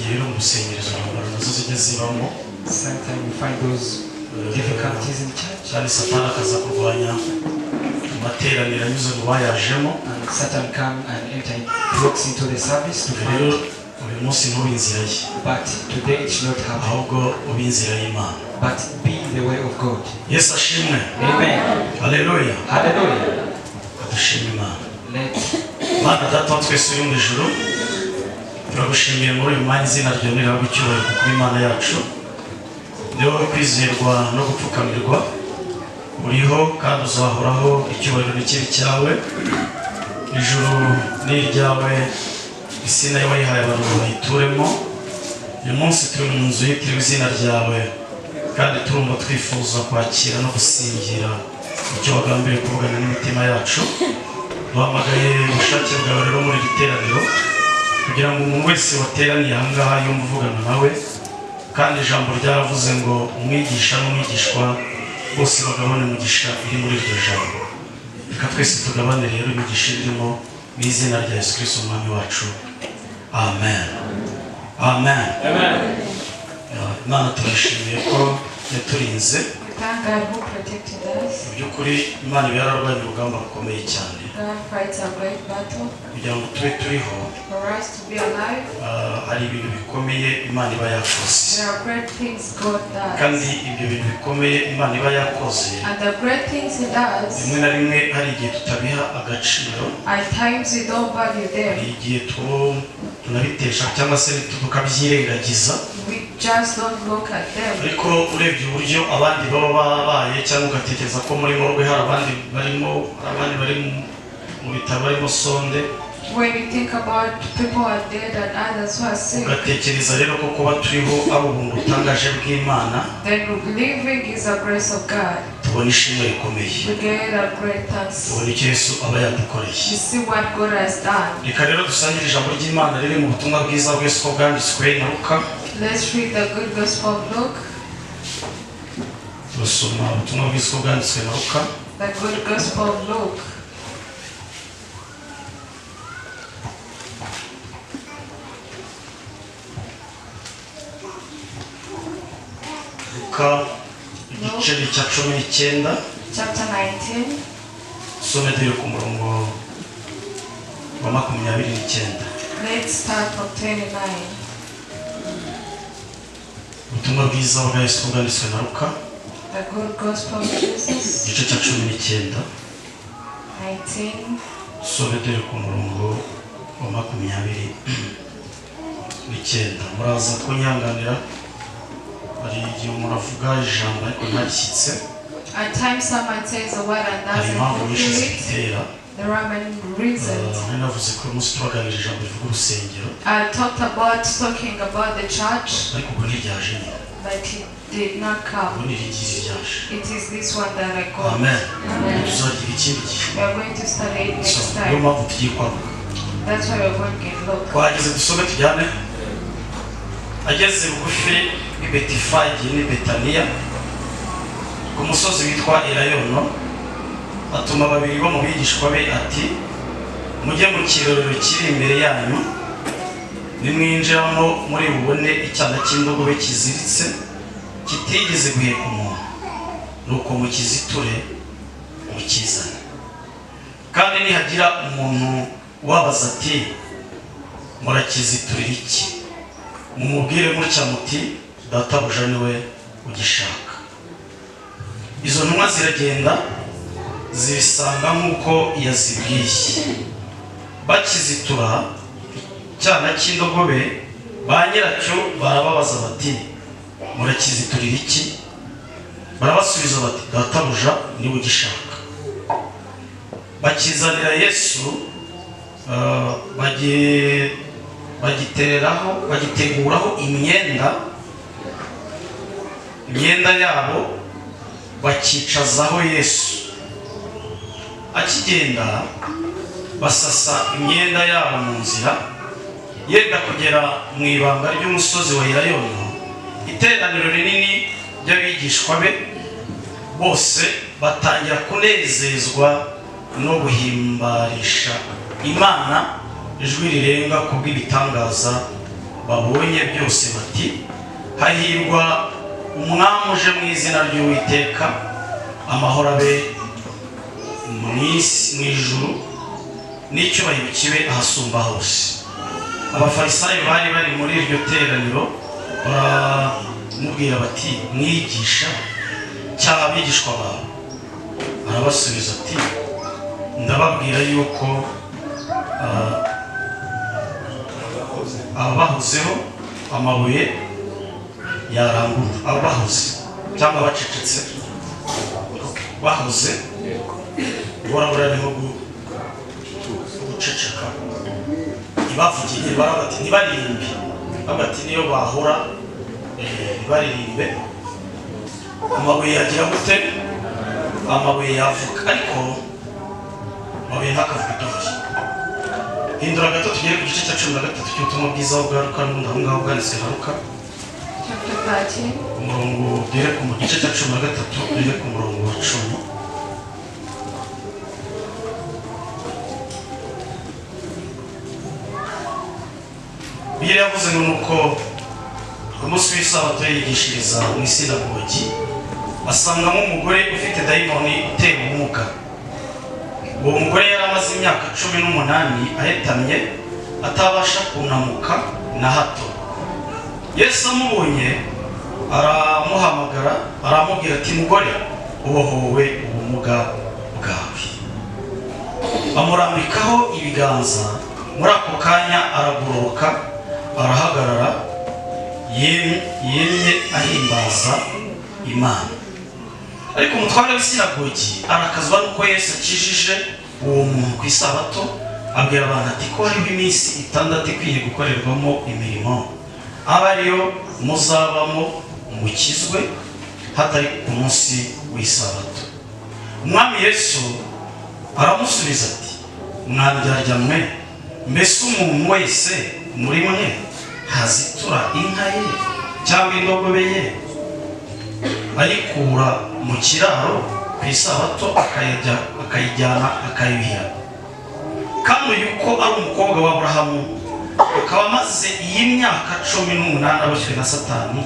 rero mu gusengereza intambara nazo zijya zibamo. Sometimes we find those difficulties in church. Kandi Satani akaza kurwanya amateraniro anyuze mu bayajemo. And Satan come and enter, walks into the service to find. Uyu munsi ntube inzira ye. But today it should not happen. Ahubwo ube inzira y'Imana. But be the way of God. Yesu ashimwe. Amen. Hallelujah. Hallelujah. Adushime Imana. Let Data wa twese uri mu ijuru, turagushimiye muri uyu mwanya izina ryawe niraba icyubahiro kuko Imana yacu niwe kwizerwa no gupfukamirwa, uriho kandi uzahoraho, icyubahiro n'ikibi cyawe, ijuru ni iryawe, isi nayo wayihaye abantu bayituremo. Uyu munsi turi mu nzu yitiriwe izina ryawe, kandi turumva twifuza kwakira no gusingira icyo wagambiriye kuvugana n'imitima yacu. Duhamagaye ubushake bwawe rero muri iri teraniro kugira ngo umuntu wese wateraniye aha ngaha yumve uvugana nawe, kandi ijambo ryaravuze ngo umwigisha n'umwigishwa bose bagabane umugisha iri muri iryo jambo. Reka twese tugabane rero imigisha irimo mu izina rya Yesu Kristo umwami wacu. Amen. Amen. Amen. Imana turashimiye ko yaturinze. Thank God who protected us. Mu by'ukuri Imana yararwanya urugamba rukomeye cyane God fights a great battle kugira ngo tube turiho. for us to be alive. Hari ibintu bikomeye Imana iba yakoze, There are great things God does. kandi ibyo bintu bikomeye Imana iba yakoze And the great things He does, rimwe na rimwe hari igihe tutabiha agaciro, at times we don't value hari them. igihe tunabitesha cyangwa se tukabyirengagiza. We just don't look at them. Ariko urebye uburyo abandi baba babaye cyangwa ugatekereza ko muri morgue hari abandi bari mu bitaro barimo sonde, When you think about people who are dead and others who are sick, ugatekereza rero ko kuba turiho ari ubuntu butangaje bw'Imana, then living is a grace of God. tubona ishimwe rikomeye, We get a great thanks. tubona icyo Yesu aba yadukoreye. You see what God has done. Reka rero dusangire ijambo ry'Imana riri mu butumwa bwiza bw'Yesu ko bwanditswe na Luka. Let's read the good gospel of Luke. Dusoma ubutumwa bwiza ko bwanditswe na Luka. The good gospel of Luke. Luka igice cya 19, Chapter 19. some dore ku murongo wa 29. Let's start from 29. Ubutumwa bwiza bwa Yesu bwanditswe na Luka. The good gospel of Jesus. Igice cya 19, 19. some dore ku murongo wa 29. Muraza kunyanganira, hari igihe umuntu avuga ijambo ariko ntarishyitse. At times someone says a word and Hari doesn't impamvu nyinshi fulfill it. zibitera. There are many reasons. Navuze ko umunsi tubaganira ijambo rivuga urusengero, I talked about talking about the church, ariko ubwo ntiryaje nyine, but it did not ubwo come. ntirigiri ryaje. It is this one that I got. Amen. Amen. Tuzagira ikindi gihe. We are going to study it next Niyo time. mpamvu tugiye kwaguka. That's why we're going to look. Twageze dusome tujyane. Ageze bugufi i Betifage ni Betaniya, ku musozi witwa Elayono, atuma babiri bo mu bigishwa be ati, mujye mu kirorero kiri imbere yanyu, nimwinjiramo muri bubone icyana cy'indogobe kiziritse kitigeze guheka umuntu, nuko mukiziture mukizane. Kandi nihagira umuntu wabaza ati, murakiziturira iki? Mumubwire mutya muti, databuja niwe ugishaka. Izo ntumwa ziragenda zibisanga nk'uko yazibwiye. Bakizitura icyana cy'indogobe, ba nyiracyo barababaza bati, murakiziturira iki? Barabasubiza bati, databuja niwe ugishaka. Bakizanira Yesu, bagiteguraho imyenda yabo, bakicazaho Yesu. Akigenda basasa imyenda yabo mu nzira, yenda kugera mu ibanga ry'umusozi wa Elayono. Iteraniro rinini ry'abigishwa be bose batangira kunezezwa no guhimbarisha Imana ijwi rirenga kubw'ibitangaza babonye byose bati hahirwa umwami uje mu izina ry'Uwiteka, amahoro abe mu ijuru n'icyubahiro kibe ahasumba hose. Abafarisayo bari bari muri iryo teraniro baramubwira bati mwigisha cyangwa abigishwa bawe. Arabasubiza ati ndababwira yuko abahozeho amabuye yarangura, abahoze cyangwa bacecetse bahoze borabura niho guceceka ibavugiye barabati ntibaririmbe, bagati niyo bahora baririmbe amabuye yagira gute, amabuye yavuga, ariko amabuye ntakavuga iby'ubuye. Hindura gato tugere ku gice cya 13 cy'ubutumwa bwiza bwa Luka, n'ubundi aho ngaho bwanditswe na Luka umurongo ugere ku gice cya 13 ugere ku murongo wa 10. Bibiliya yavuze ngo nuko umunsi w'isabato yigishiriza mu isinagogi asangamo umugore ufite dayimoni utera ubumuga. Uwo mugore yari amaze imyaka 18 ahetamye atabasha kunamuka na hato. Yesu amubonye aramuhamagara aramubwira ati mugore ubohowe ubumuga bwawe. Amurambikaho ibiganza, muri ako kanya aragororoka arahagarara yemye ahimbaza Imana. Ariko umutware w'isinagogi arakazwa nuko Yesu akijije uwo muntu ku isabato, abwira abantu ati ko hariho iminsi 6 ikwiye gukorerwamo imirimo, aba ariyo muzabamo mukizwe, hatari ku munsi w'isabato. Umwami Yesu aramusubiza ati mwandyarya mwe, mbese umuntu wese muri mwe ntazitura inka ye cyangwa indogobe ye ayikura mu kiraro ku isabato akayijyana akayuhira? Kandi yuko ari umukobwa wa Aburahamu akaba amaze iyi myaka 18 aboshywe na Satani,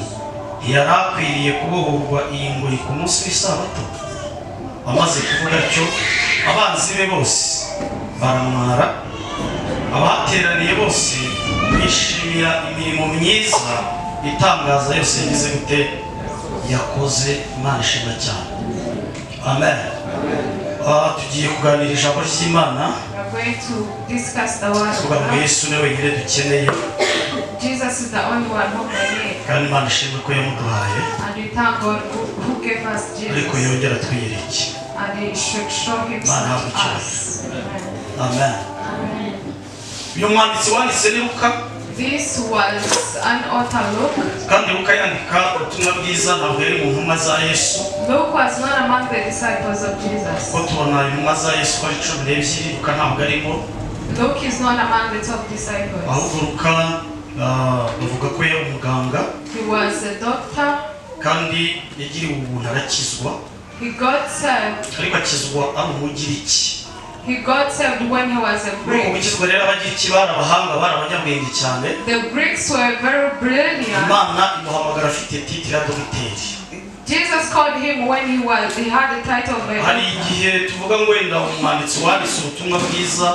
yari akwiriye kubohorwa iyi ngoyi ku munsi w'isabato? Amaze kuvuga cyo abanzi be bose baramwara, abateraniye bose bishimira imirimo myiza itangaza yose yagize gute yakoze. Imana ishimwe cyane. Amen. Tugiye kuganira ijambo ry'Imana. Going to discuss the word of God. Yesu niwe wenyine dukeneye. Jesus is the only one who we need. Kandi Imana ishimwe ko yamuduhaye. And we thank God who gave us Jesus. Ariko yongera twiyereke. And he should show himself to us. Amen. Amen. Uyu mwanditsi wanditse ni Luka. This was an author Luke. Kandi Luka yandika ubutumwa bwiza ntabwo yari mu ntumwa za Yesu. Luke was not among the disciples of Jesus. Ko tubona intumwa za Yesu ko ari 12, Luka ntabwo arimo. Luke is not among the top disciples. Ahubwo Luka bavuga ko yari umuganga. He was a doctor. Kandi yagiriwe ubuntu arakizwa. He got saved. Ariko akizwa ari umugiriki. He got saved when he was a Greek. Umukizwa rero abagiriki bari abahanga, bari abanyabwenge cyane. The Greeks were very brilliant. Imana imuhamagara afite titire ya dogiteri. Jesus called him when he had the title of a hari igihe tuvuga ngo wenda umwanditsi wanditse ubutumwa bwiza.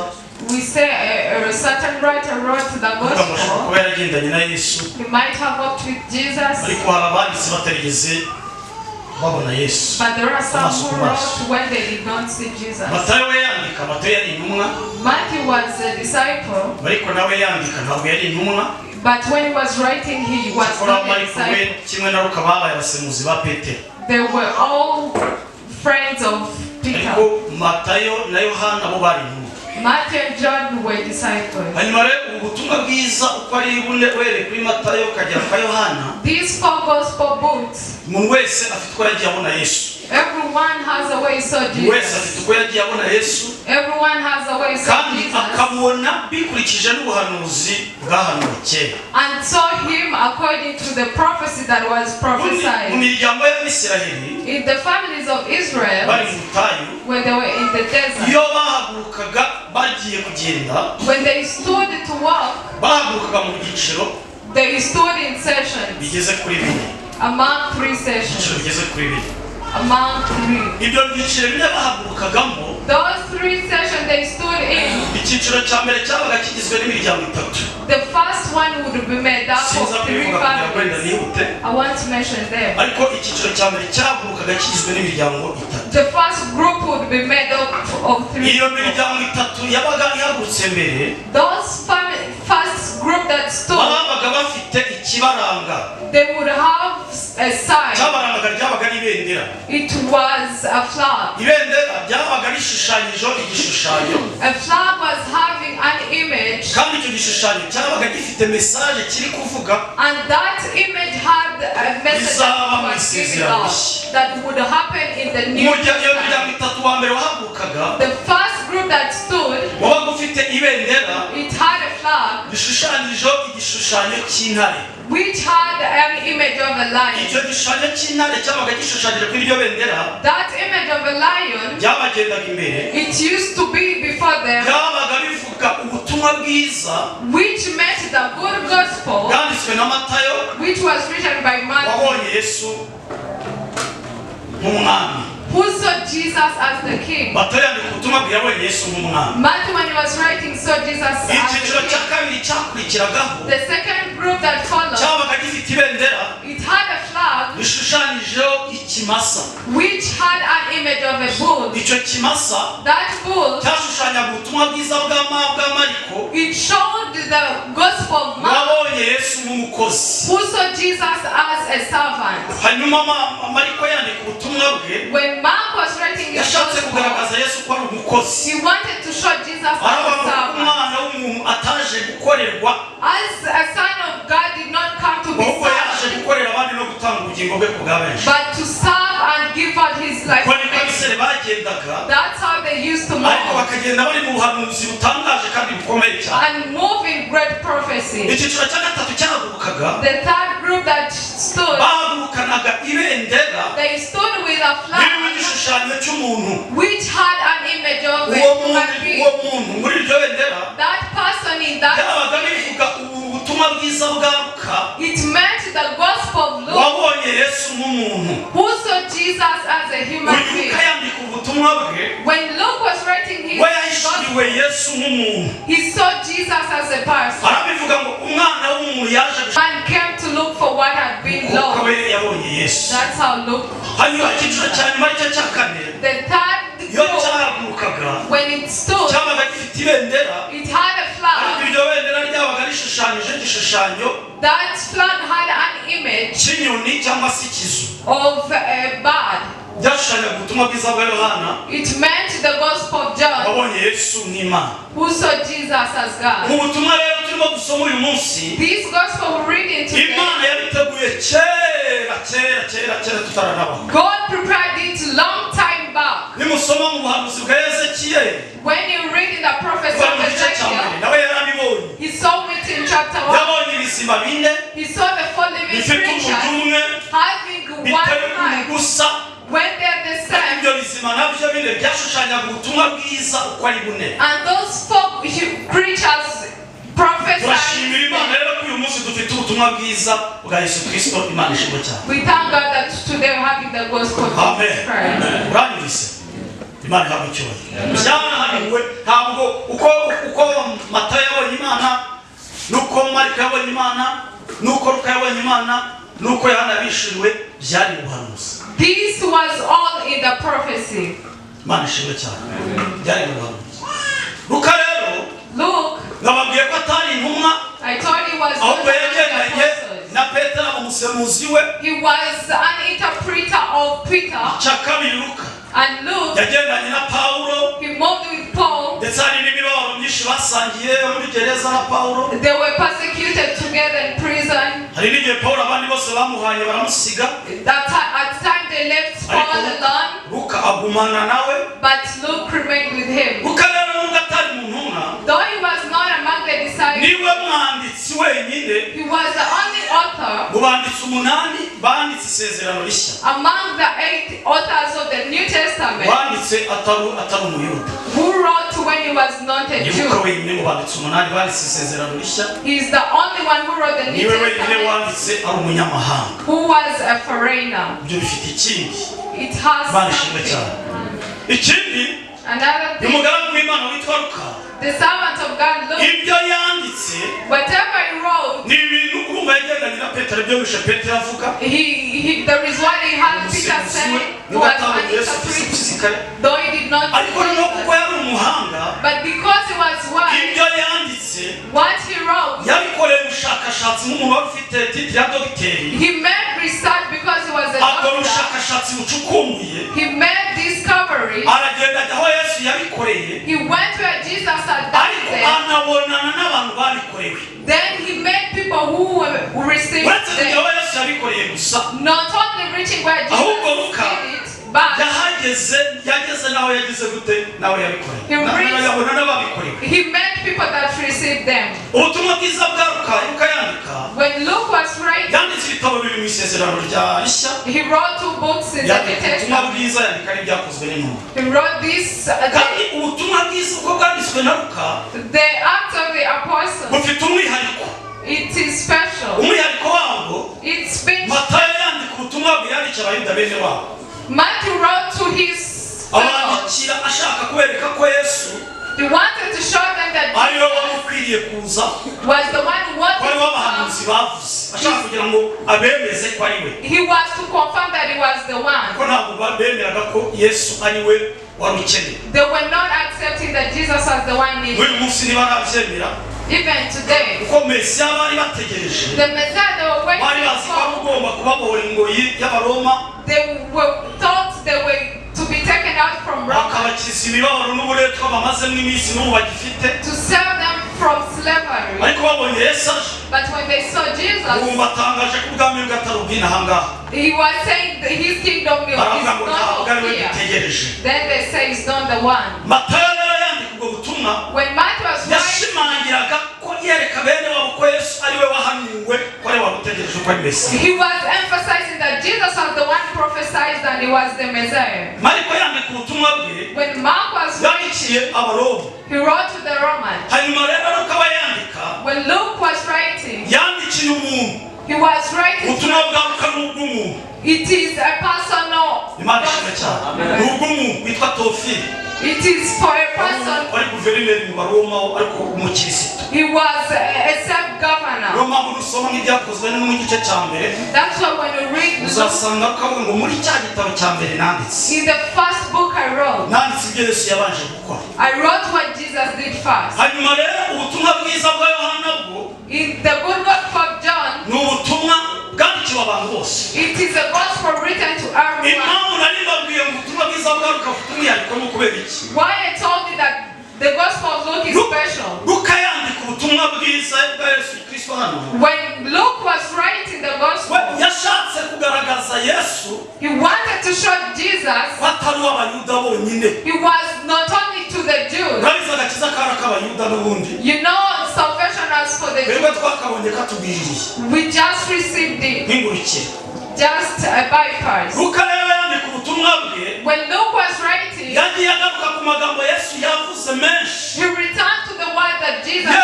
We say a certain writer wrote the gospel. He might have walked with Jesus. But there are some who wrote when they did not see Jesus. Matthew was a disciple. But when he was writing, he was not a disciple. They were all friends of Peter. Matthew and John were disciples. These 4 gospel books, everyone has a way he saw Jesus. Everyone has a way he saw Jesus. And saw him according to the prophecy that was prophesied. In the families of Israel, when they were in the desert, when they stood to walk, They stood in sessions. bigeze kuri bine. Among 3 sessions. bigeze kuri bine. Among 3. ibyo byiciro bine bahagurukagamo. Those 3 sessions they stood in. icyiciro cya mbere cyabaga kigizwe n'imiryango itatu. The first one would be made up of 3 families. I want to mention them. ariko icyiciro cya mbere cyahagurukaga kigizwe n'imiryango itatu. The first group would be made up of 3. iyo miryango itatu yabaga ihagurutse mbere. Those first group that stood. babaga bafite ikibaranga. They would have a sign. cyabarangaga ryabaga ari ibendera. It was a flag. ibendera ryabaga rishushanyijeho igishushanyo. A flag was having an image. kandi icyo gishushanyo cyabaga gifite message kiri kuvuga. And that image had a message that was giving us that would happen in the new miryango itatu wa mbere wahagurukaga. The first group that stood, wabaga ufite ibendera. it had a flag gishushanyijeho igishushanyo cy'intare. which had an image of a lion. icyo gishushanyo cy'intare cyabaga gishushanyije kuri iryo bendera. That image of a lion, byabagendaga imbere. it used to be before them, byabaga bivuga ubutumwa bwiza. which meant the good gospel, bwanditswe na Matayo. which was written by Matthew, wabonye Yesu nk'umwami. who saw Jesus as the king. Matayo yandika ubutumwa bwe yabonye Yesu nk'umwami. Matthew, when he was writing, saw Jesus as the icyiciro cya king. kabiri cyakurikiragaho. The second group that followed, cyabaga gifite ibendera. it had a flag gishushanyijeho ikimasa. which had an image of a bull. icyo kimasa That bull, cyashushanyaga ubutumwa bwiza bwa Mariko. it showed the gospel of Mark, wabonye Yesu nk'umukozi. who saw Jesus as a servant. hanyuma Mariko yandika ubutumwa bwe. When Mark was writing his yashatse gospel, kugaragaza Yesu ko ari umukozi. he wanted to show Jesus as a aravuga ko servant. umwana w'umuntu ataje gukorerwa. As a son of God did not come to be ahubwo yaje served, gukorera abandi no gutanga ubugingo bwe ku bwa benshi. but to serve and give out his life. kuko niko abisirayeli bagendaga. That's how they used to ariko move bakagenda bari mu buhanuzi butangaje kandi bukomeye cyane. and move in great prophecy. icyiciro cya gatatu cyahagurukaga. The third group that stood, bahagurukanaga ibendera. they stood with a ririho flag igishushanyo cy'umuntu. which had an image of a uwo human being. muntu muri iryo bendera. That person in that byabaga spirit, bivuga ubutumwa bwiza bwa Luka. it meant the gospel of Luke, wabonye Yesu nk'umuntu. who saw Jesus as a human uyu being. Luka yandika ubutumwa bwe. When Luke was writing his we yahishuriwe gospel, Yesu nk'umuntu. he saw Jesus as a person arabivuga ngo umwana w'umuntu yaje and came to look for what had been kuko lost. we yabonye Yesu. That's how Luke. hanyuma icyiciro cya nyuma aricyo cya kane. The third iyo group, cyahagurukaga when it stood, cyabaga gifite ibendera. it had a ariko flag. iryo bendera ryabaga rishushanyije igishushanyo That flag had an image cy'inyoni cyangwa se ikizu. of a bird. byashushanyaga ubutumwa bwiza bwa Yohana. It meant the gospel of John, wabonye Yesu nk'Imana. who saw Jesus as God. mu butumwa rero turimo dusoma uyu munsi. This gospel we read in today, Imana yabiteguye kera tutaranabaho. God prepared it long time back. nimusoma mu buhanuzi bwa Ezekiyeli. When you read in the prophecy kuva of mu gice cya mbere Ezekiel, nawe yarabibonye. he saw it in chapter 1. yabonye ibizima bine He saw the four living bifite umubiri creatures umwe having biteye one life. gusa. When they're the same, ibyo bizima nabyo bine byashushanyaga ubutumwa bwiza uko ari bune. and those four creatures turashimira prophesied. Imana rero ko uyu munsi dufite ubutumwa bwiza bwa Yesu Kristo. Imana ishimwe cyane. We thank God that today we're having the gospel of Amen. Jesus Christ. uranyumvise. Imana ihabwa icyubahiro. byarahanuwe ntabwo uko Matayo yabonye Imana nuko Mariko yabonye Imana nuko Luka yabonye Imana nuko Yohana yabishuriwe byari ubuhanuzi. This was all in the prophecy. Imana ishimwe cyane. byari ubuhanuzi. Luka rero Luke, nababwiye ko atari intumwa I told you was ahubwo not an yegeranye apostle. na Petero umusemuzi we. He was an interpreter of Peter, cya kabiri Luka and Luke, yagendanye na Pawulo. he moved with Paul. ndetse hari n'imibabaro myinshi basangiye muri gereza na Pawulo. They were persecuted together in prison. hari n'igihe Pawulo abandi bose bamuhanye baramusiga. At time they left Paul alone, Luka agumana nawe. but Luke remained with him. Luka rero nubwo atari mu ntumwa, Though he was not among the disciples, niwe mwanditsi wenyine he was the only author mu banditsi 8 banditse isezerano rishya. among the 8 authors of the New Testament wanditse atari umuyuda. who wrote when he was not a Jew. He is the only one who wrote the New Testament, who was a foreigner. It has something. Another thing, the servant of God Luke, whatever he wrote, there is what he had Peter say, he was uninterpreted, though he did not see Jesus. But because he was wise, what he wrote, he made research because he was a doctor. He made discovery. He went where Jesus had done it. Then he made people who received it. Not only reaching where Jesus did it, but he made people that received them. When Luke was writing, he wrote 2 books in the New Testament. He wrote this, the Acts of the Apostles. It is special. It's special. Matthew wrote to his followers. He wanted to show them that Jesus was the one who wanted to come. He was to confirm that he was the one. They were not accepting that Jesus was the one needed. Even today, the Messiah they were waiting for, they were thought they were to be taken out from Rome, to sell them from slavery. But when they saw Jesus, he was saying that his kingdom is not here. Then they say he's not the one. When Matthew was writing, he was emphasizing that Jesus was the one prophesied and he was the Messiah. When Mark was writing, he wrote to the Romans. When Luke was writing, he was writing to it is a personal gospel. It is for a person. He was a self-governor. That's why when you read in the first book I wrote what Jesus did first. In the good gospel of John, it is a gospel written to everyone. Why I told you that the gospel of Luke is special. When Luke was writing the gospel, he wanted to show Jesus. He was not only to the Jews. You know, salvation was for the Jews. We just received it. Just a bypass. When Luke was writing, he returned to the word that Jesus said,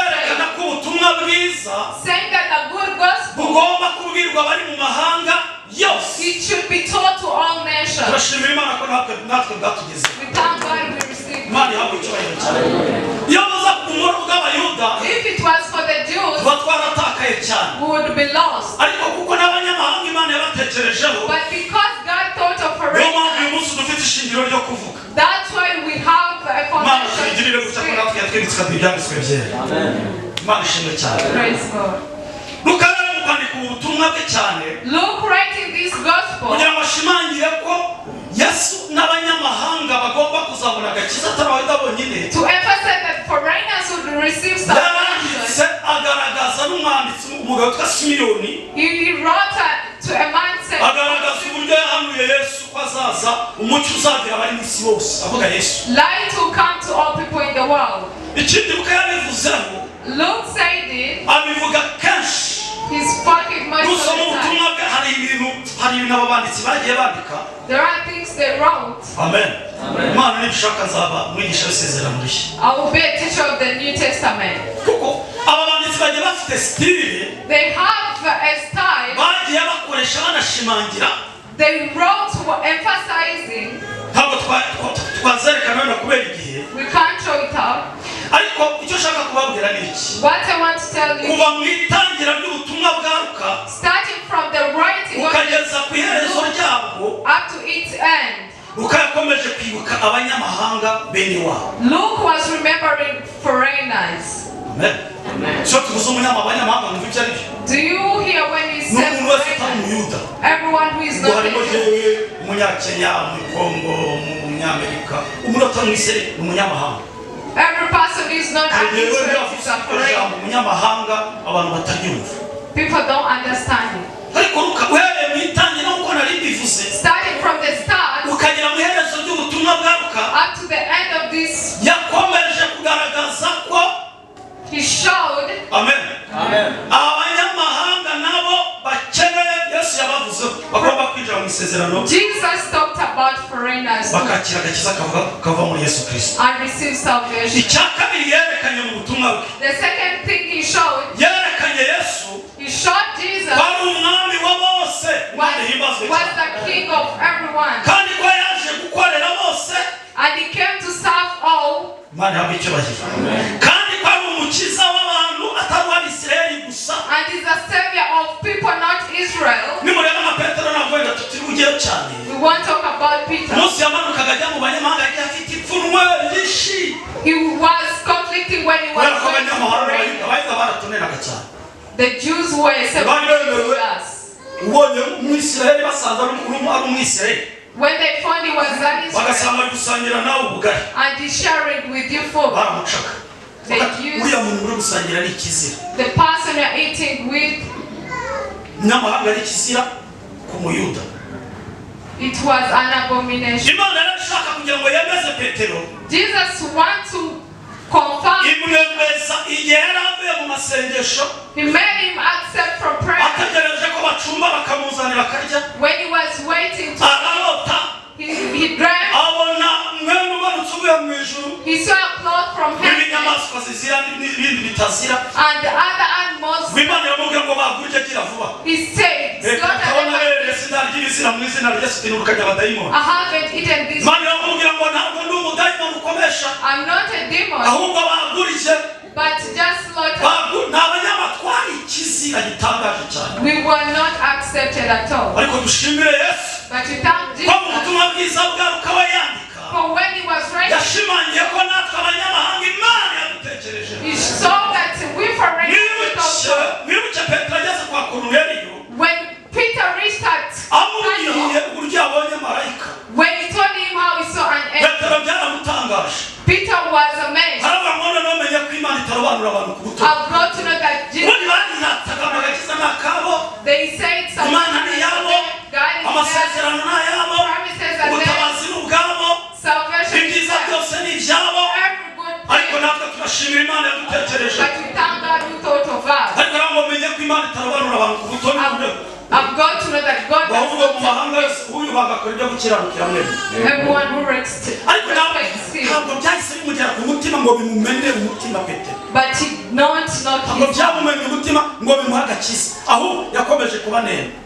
saying that the good gospel, it should be taught to all nations. We thank God we received it. If it was for the Jews, we would be lost. But because God thought of foreigners, that's why we have a foundation. Praise God. Luke writing this gospel to emphasize that foreigners would receive salvation. He wrote to a man saying, light will come to all people in the world. Luke said it. He spoke it much of the time. There are things they wrote. Amen. Imana nibishaka nzaba mwigisha w'isezerano rishya. I will be a teacher of the New Testament. Kuko aba banditsi bagiye bafite style. They have a style. Bagiye bakoresha banashimangira. They wrote emphasizing. Ntabwo twazerekana no kubera igihe. We can't show it up. Ariko icyo shaka kubabwira ni iki? What I want to tell you. Kuva mu itangira ry'ubutumwa bwaruka. Starting from the writing ukageza ku iherezo ryabwo. Up to its end. Ukakomeje kwibuka abanyamahanga bene wabo. Luke was remembering foreigners. Amen. So tuvuze umunyamahanga mu byo ari byo. Do you hear when he said everyone who is not umunyakenya, umukongo, umunyamerika, umunota mwisere umunyamahanga. Every person is not an Israel is a foreigner. Umunyamahanga abantu batabyumva. People don't understand it. Ariko uhereye mu itangira uko nari bivuze. Starting from the start ukagera mu iherezo ry'ubutumwa bwaruka. Up to the end of this. Yakomeje kugaragaza ko he showed. Amen. Amen. Abanyamahanga nabo bakeneye Yesu yabavuze bagomba kwinjira mu isezerano. Jesus talked about foreigners. Bakakira agakiza kava muri Yesu Kristo. And receive salvation. Icyakabiri yerekanye mu butumwa bwe. The second thing he showed. Yerekanye Yesu. He showed Jesus. Wari umwami wa bose. Was the king of everyone. Kandi ko yaje gukorera bose. And he came to serve all. Mani habe icyo bagira. Kandi ko ari umukiza w'abantu atari w'Abisirayeli gusa. And is a savior of people, not Israel. Nimureba na Petero navuga tutiribugiye cyane. We want to talk about Peter. Mose yamanukaga ajya mu banyamahanga yagiye afite ipfunwe ryinshi. He was conflicting when he was going to pray. The Jews were separated us. When they found he was an Israel and he shared with you food, they used the person you're eating with. It was an abomination. Jesus wants to confirm. He made him accept from prayer. When he was waiting to he drank. He saw a cloth from heaven. And the other animals. He said, I haven't eaten this. I'm not a demon. But just slaughter. We were not accepted at all. But we thank Jesus. For when he was ready, he saw that we foreigners also. When Peter reached out, when he told him how he saw an angel, Peter was amazed. I've got to know that Jesus. They said something. God is there. Promises are there. Salvation is there. Every good thing. But we thank God who thought of us. I've got to know that God does everyone who respects him. But he not his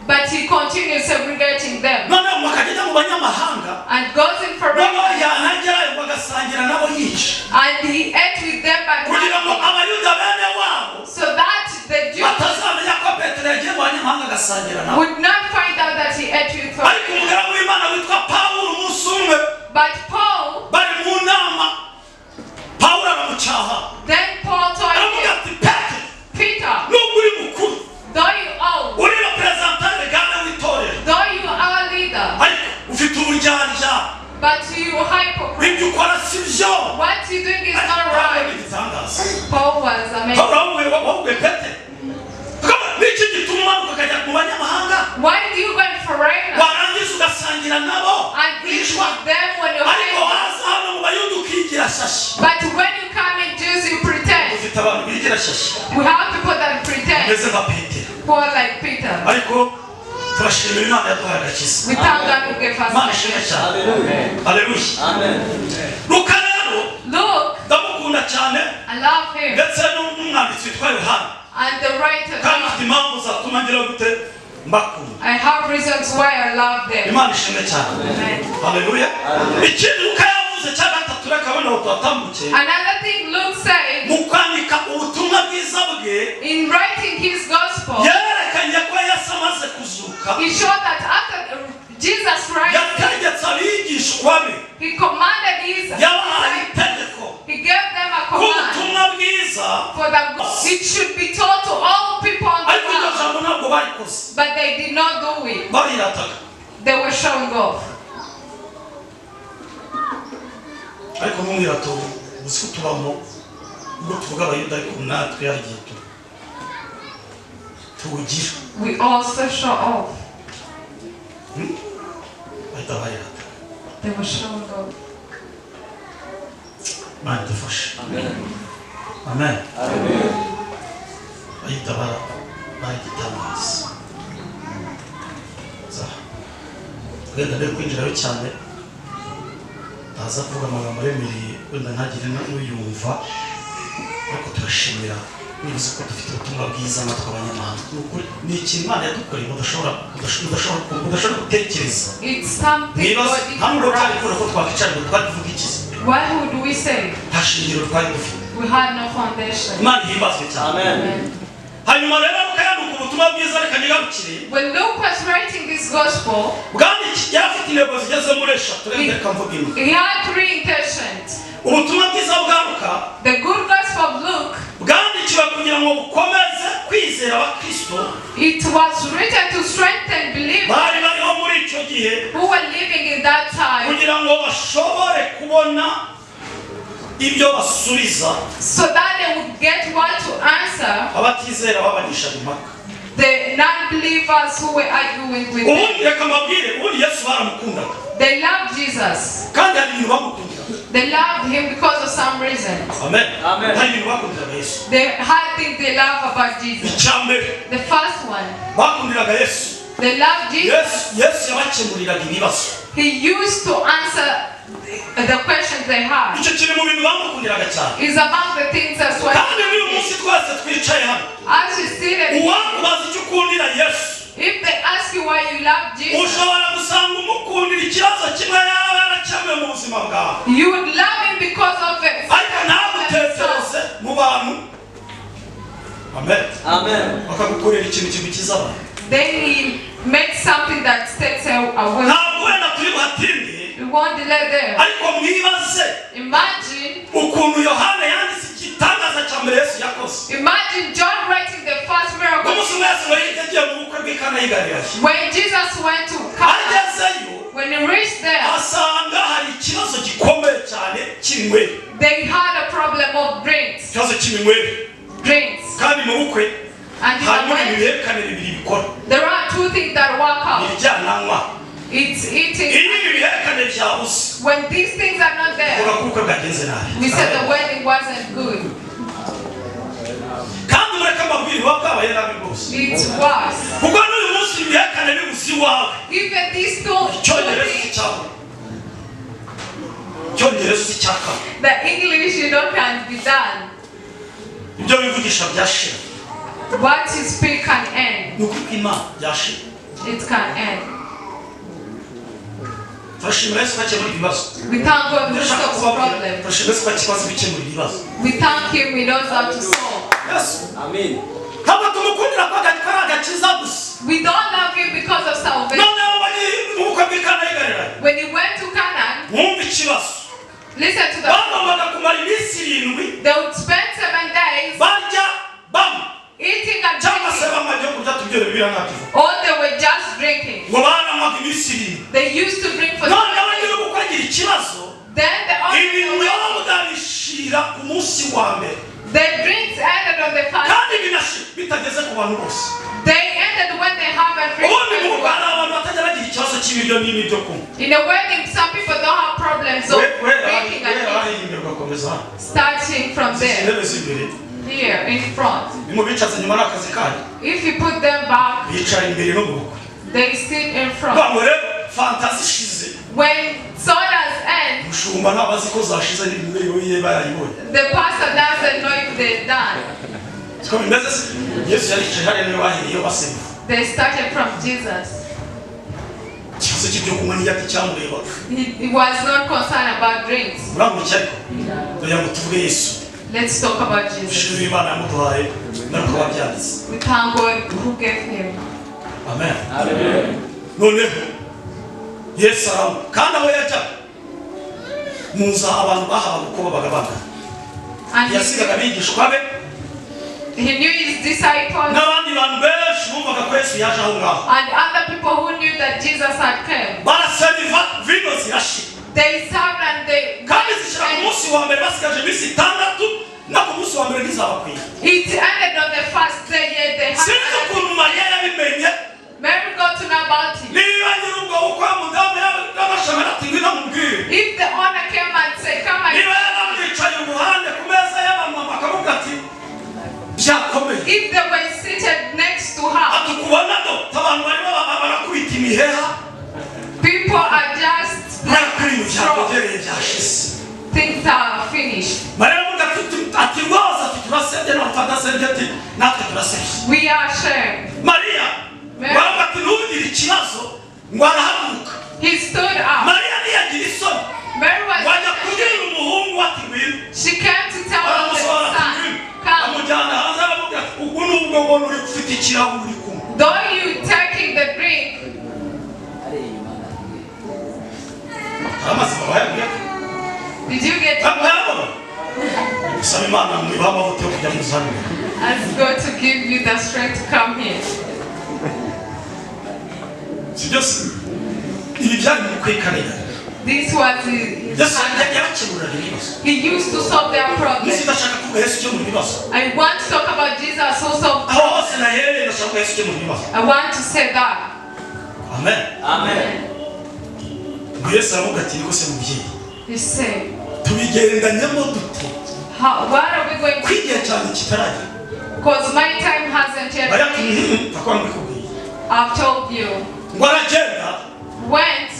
but he continues segregating them. And goes in for and he ate with them but so that the Jews would not find out that he ate with them. But Paul then Paul told him, Peter, though you are our leader, but you hypocrite. What you doing is not right. Paul was amazed. Why do you go in foreigners and eat with them when you're famous? But when you come in Jews, you pretend. We have people that pretend. People like Peter. But turashimira Imana yaduhaye agakiza. We thank God who gave us salvation. Hallelujah. Amen. Luka rero ndamukunda cyane. I love him. Ndetse n'umwanditsi witwa Yohana. And the writer. Kandi mfite impamvu zatuma ngira gute mbakunda. I have reasons why I love them. Imana ishimwe cyane. Hallelujah. Ikindi Luka yavuze cya gatatu reka bano twatambuke. Another thing Luke said. Mu kwandika ubutumwa bwiza bwe. In writing his gospel. Yerekanye ko Yesu amaze kuzuka. He showed that after Jesus rising. Yategetse abigishwa be. He commanded his. Yabahaye itegeko. He gave them a command. Ubutumwa bwiza. For that it should be told to all people on the earth. But they did not do it. They were showing off. We also show off. They were showing off. Amen. Amen. Amen. Wenda rero kwinjirayo cyane ndaza kuvuga amagambo aremereye wenda ntagire n'uyumva ariko turashimira nibuze ko dufite ubutumwa bwiza natwe abanyamahanga ni ikintu Imana yadukoreye udashobora gutekereza ntabwo twari kubona ko twakwicara ngo twabivuga ikizi. Why would we say? Nta shingiro twari dufite. We had no foundation. Imana ihimbazwe cyane. Amen. Hanyuma rero mukayanuka ubutumwa bwiza reka nyigarukire. When Luke was writing this gospel, yafite intego zigeze muri eshatu reka mvuge imwe. He had three intentions. Ubutumwa bwiza bwa Luka, the good gospel of Luke, bwandikiwe kugira ngo bukomeze kwizera abakristo. It was written to strengthen believers bari bariho muri icyo gihe who were living in that time, kugira ngo bashobore kubona ibyo basubiza, so that they would get what to answer abatizera babanisha impaka, the non-believers who were arguing with them. reka mbabwire ubundi Yesu baramukundaga. They loved Jesus. Kandi hari ibintu bamukundira. They loved him because of some reasons. Amen. Amen. Hari ibintu bakundiraga Yesu. They had things they love about Jesus. Icyambere. The first one. Bakundiraga Yesu. They loved Jesus. Yesu yabakemuriraga ibibazo. He used to answer the questions they had. Icyo kiri mu bintu bamukundiraga cyane. Is among the things that's why. Kandi uyu munsi twese twicaye hano. As you see that. Uwakubaza icyo ukundira Yesu. If they ask you why you love Jesus, ushobora gusanga umukundira ikibazo kimwe yaba yarakemuye mu buzima bwawe. You would love him because of it. Ariko ntagutekereze mu bantu. Amen. Amen. Bakagukorera ikintu kimukiza abantu. Then he makes something that takes away. Ntabwo wenda turi buhatinde. We won't delay there. Ariko mwibaze. Imagine. Ukuntu Yohana yanditse igitangaza cya mbere Yesu yakoze. Imagine John writing the first miracle. When Jesus went to Cana, when he reached there, they had a problem of drinks. Drinks. And there are two things that work out. It's eating. When these things are not there, we said the wedding wasn't good. It was. Even these two things, the English, can be done. What you speak can end. It can end. We thank God who solves problems. We thank him, he knows how to solve. Yes. Amen. We don't love him because of salvation. When he went to Canaan, listen to the they would spend 7 days eating and drinking. Or they were just drinking. They used to drink for 7 days. Then the drinks ended on the first day. They ended when they haven't drinking. In a wedding, some people don't have problems of drinking and eating. Starting from there. Here, in front. If you put them back, They sit in front. When sodas end, the pastor doesn't know if they're done. They started from Jesus. He was not concerned about drinks. Let's talk about Jesus. We thank God who gave him. Amen. Amen. Yes, and he knew his disciples. And other people who knew that Jesus had come. They served and they it ended on the first day. They had Mary got to know about it. If the owner came and said, come and if they were seated next to her, people are just things are finished. We are ashamed. He stood up. Mary was ashamed. She came to tell the son, come. Though you taking the drink, did you get to ask God to give you the strength to come here? This was he used to solve their problems. I want to talk about Jesus who solved problems. I want to say that. Amen. Amen. He said, what are we going to do? Because my time hasn't yet reached. I've told you. Went.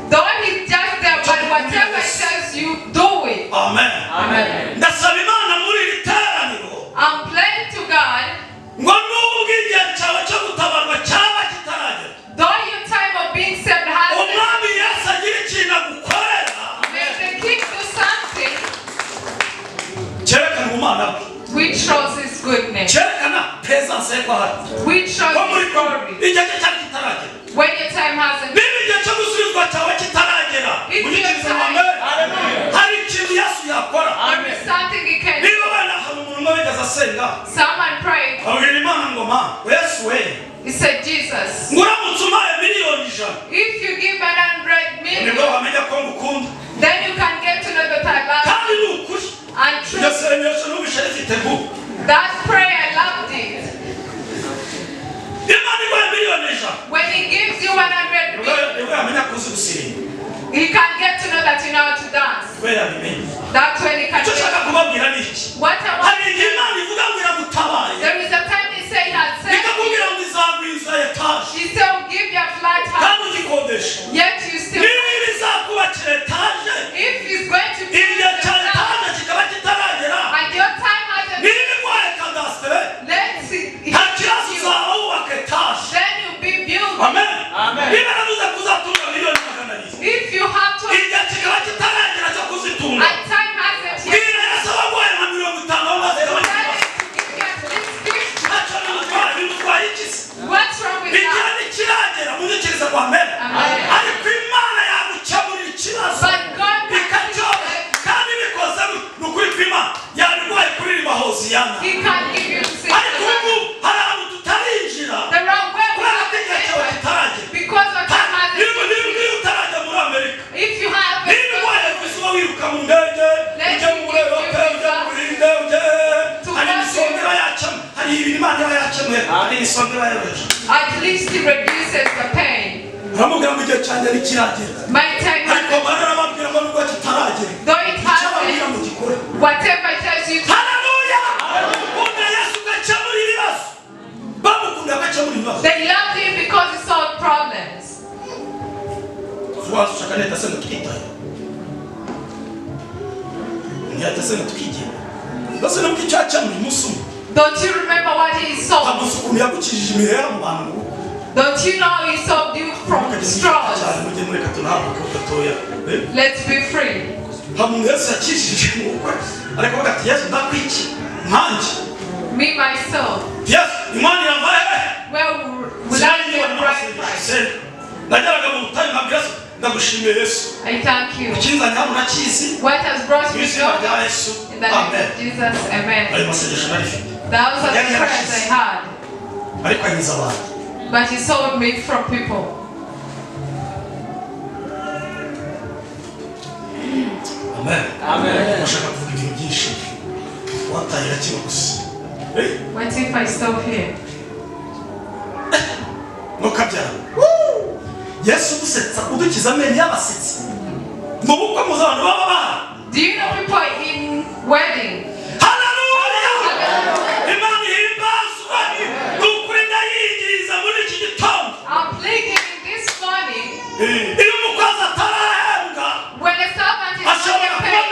Though he's just there, but whatever he says, you do it. Amen. Amen. I'm praying to God. Though your time of being saved hasn't, may the King do something which shows his goodness, which shows his glory. When your time hasn't, if your time, there's something he can do. Someone prayed. He said, Jesus, if you give 100 million, then you can get to know that I love you. And true. That prayer, I loved it. When he gives you 100 million, he can get to know that you know how to dance. That's when he can get what I want. There is a time he said he had said, he said, we'll give you a flat house. Yet you still, if he's going to be and your time hasn't been, let's see, then you'll be built. Amen. Amen. If you have to, and time hasn't yet, what's wrong with that? Amen. But God he can give you the wrong way because of time hasn't yet. If you have a at least he reduces the pain. My time hasn't, though it hasn't, whatever it tells you to twigenda bose no kwicaca mu musumu. Don't you remember what he saw? Amusukumye yakukijije imihera mu bantu. Don't you know he saved you from straws? Let's be free. Me myself. Yes, well, will I get right price? I thank you. What has brought me joy? In the name of Jesus, amen. That was the prayers I had. But he sold me from people. Amen. Amen. What if I stop here? No kabyara. Yesu gusetsa udukiza amenyo y'abasetsi. Mu bukwe muzabana baba. Do you know people in wedding? Hallelujah. Imani himbazwa. Dukurenda yigiza muri iki gitondo. I'm pleading this morning. Iyo mukaza atarahenga. When a servant is not paid,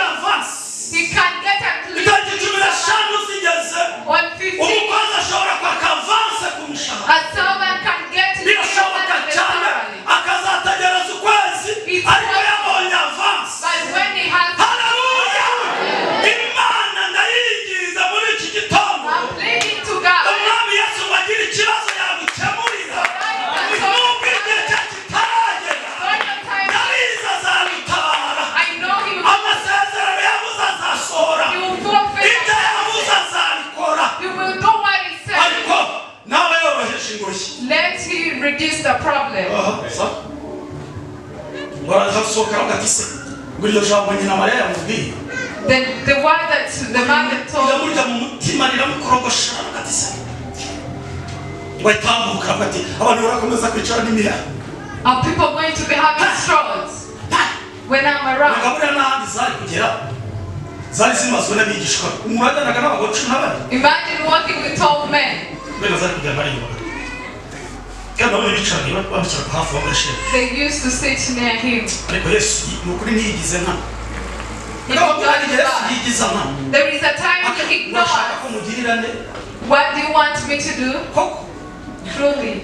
he can get at least on 15. A servant can get it. But when he has I'm pleading to God. I know he will do what he said. Let him reduce the problem. The word that the mother told are people going to be having straws when I'm around? Imagine walking with old men. They used to sit near him. There is a time to ignore. What do you want me to do? Truly.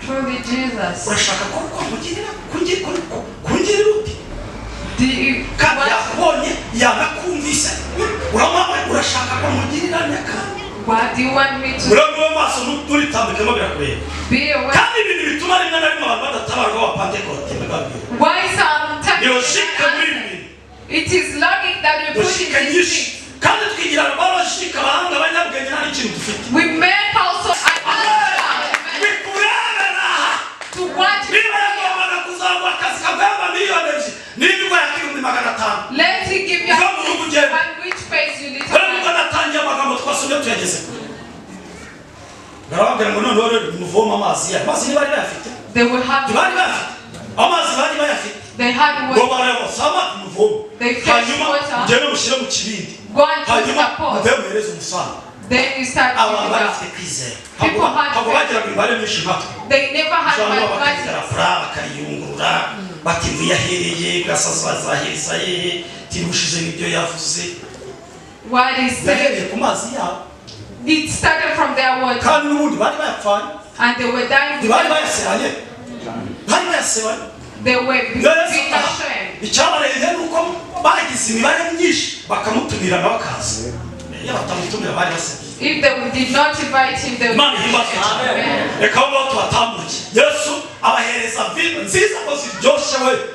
Truly Jesus. Do you what do you want me to be aware? Why sometimes it is logic that we put in these things. We make also to watch let it give you and which pays you little. They will have they had water. They fetch water. Go and put the pot. Then you start giving up. People had they never had mathematics. What is said? It started from their water. And they were dying. They were being ashamed. If they did not invite him, they would not.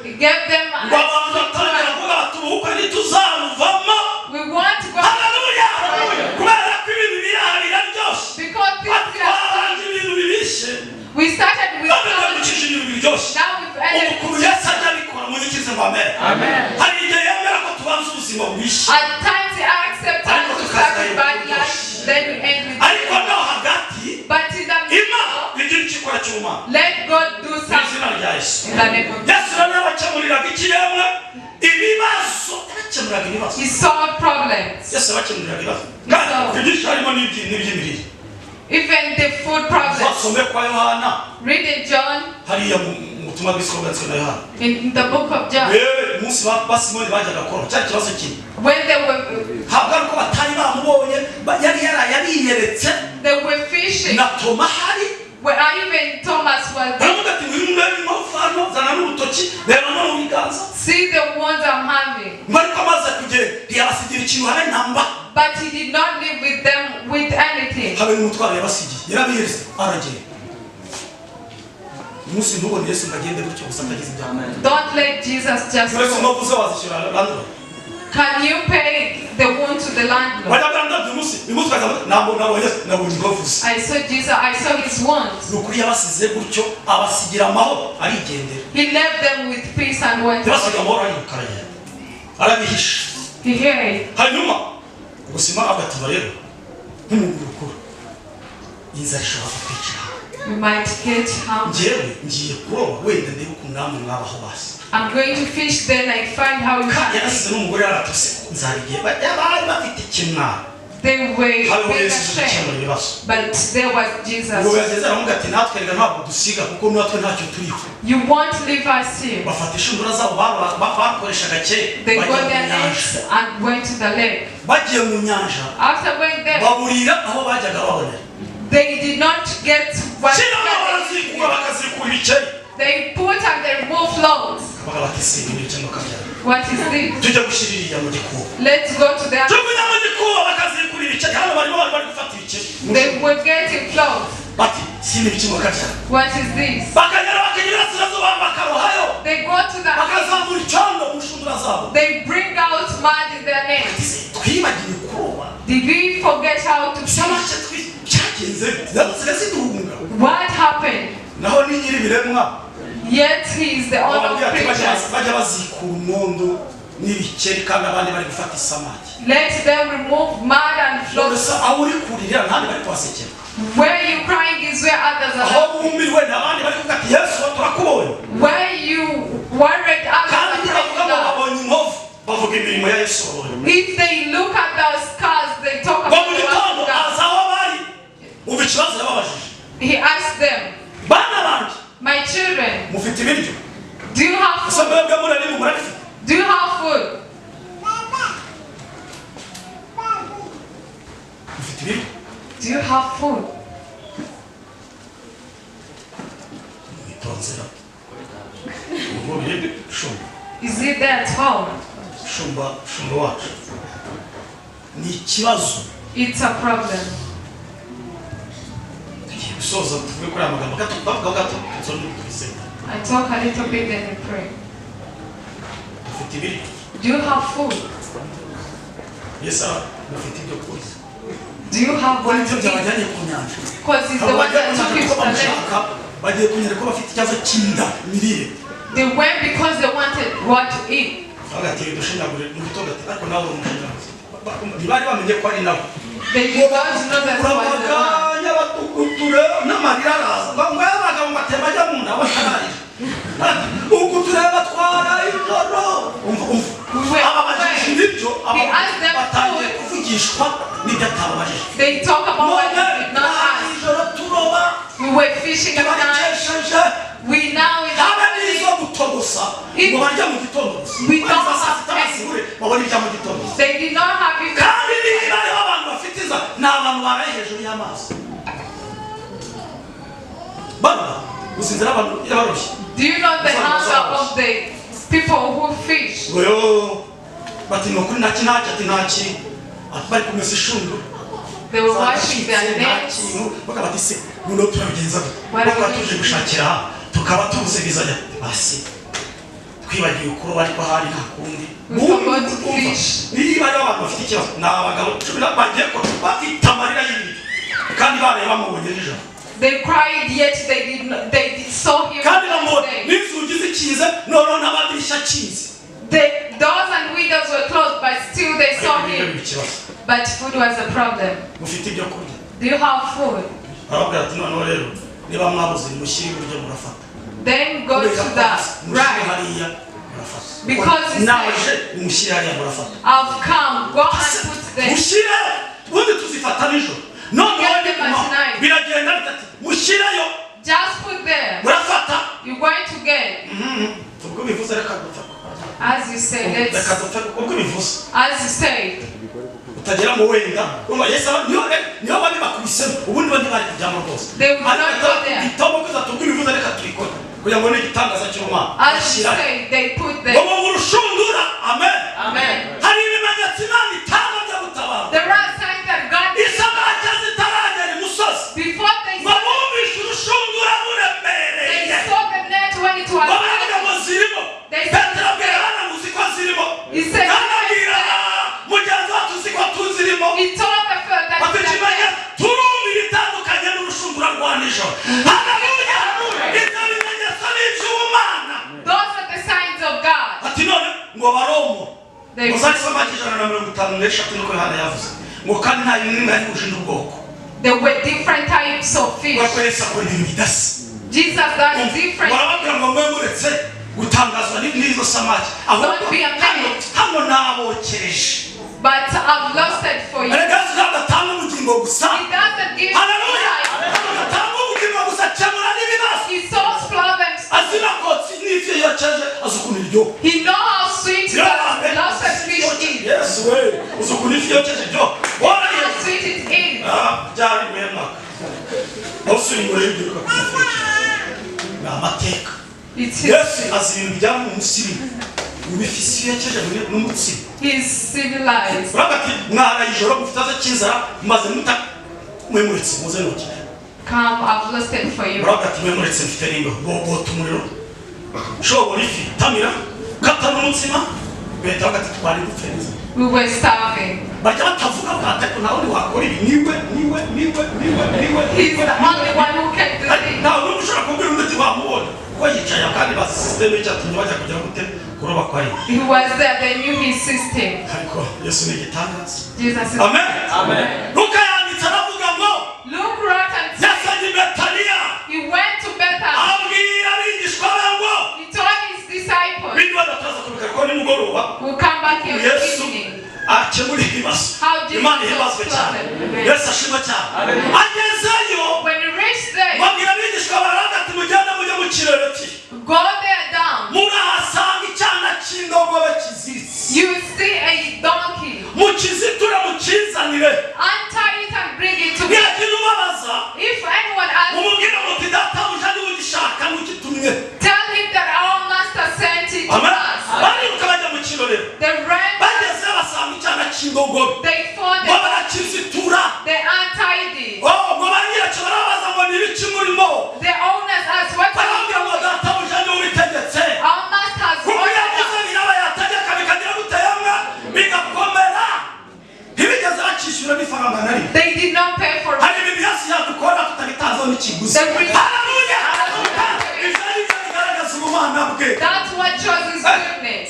He gave them we want to go. Because we started with now we've ended with Amen. At times I accept us to start with bad life, then we end with but in the middle, let God do something in the name of Jesus. He solved problems. Even the food problems. Read in John. ubutumwa bw'isoko na Yohana. In the book of John. Umunsi basimoni bajyaga gukora cyari kibazo kimwe. When they were habwa ko batari bamubonye yariyeretse. They were fishing. Na Toma hari. Where even Thomas was there. See the wounds I'm having. But he did not live with them with anything. Don't let Jesus just go. Can you pay the wound to the landlord? I saw Jesus, I saw his wounds. He left them with peace and went away. He hid. We might get hungry. I'm going to fish, then I find how you can eat. They were being ashamed, but there was Jesus. You won't leave us here. They got their nets and went to the lake. After going there, they did not get what they put and they removed loads. What is this? Let's go to the other. They were getting clothes. What is this? They go to the they bring out mud in their nets. Did we forget how to fish? What happened? Yet he is the owner of creatures. Let them remove mud and floats. Where you crying is where others are. Where you worried others are. If they look at those scars, they talk about the work of God. He asked them, my children, do you have food? Do you have food? Do you have food? Is it there at home? It's a problem. I talk a little bit and I pray. Do you have food? Do you have what to eat? Because it's the one that took you to the lake. They went because they wanted what to eat. They did not know that was they talk about what they did not ask. We were fishing at night. We now in the we don't have eggs. They did not have it. Do you know the hunger of the people who fish? They were washing their nets. What are we we forgot to fish. They cried, yet they saw him. The doors and windows were closed, but still they saw him. But food was a problem. Do you have food? Then go to the right. Because he said, I've come, go and put them. Get them at night. Just put them. You're going to get. As you said. They would not go there. As you say, they put them. Amen. Amen. There are signs that God before they saw the net when it was they said he said he told the fellow that those are the signs of God. There were different types of fish. Jesus does different things. Don't be amazed. But I've lost it for you. He doesn't give life. He solves problems. He knows how sweet the lost fish is. Yes, way. How sweet it is. He's civilized. Come, I've lost it for you. We were starving. He's the only one who can do it. He was there, they knew his system. Jesus is Amen. Amen. Luke wrote and said he went to Bethel. He told his disciples we'll come back here in the evening. How Jesus was flooded. When he reached there, go there down. You see a donkey. Untie it and bring it to me. If anyone asks, tell him that our master sent it to us. They ran. They found it. They untied it. The owners asked, what are you doing? Our master has ordered us. They did not pay for it. That's what shows his goodness.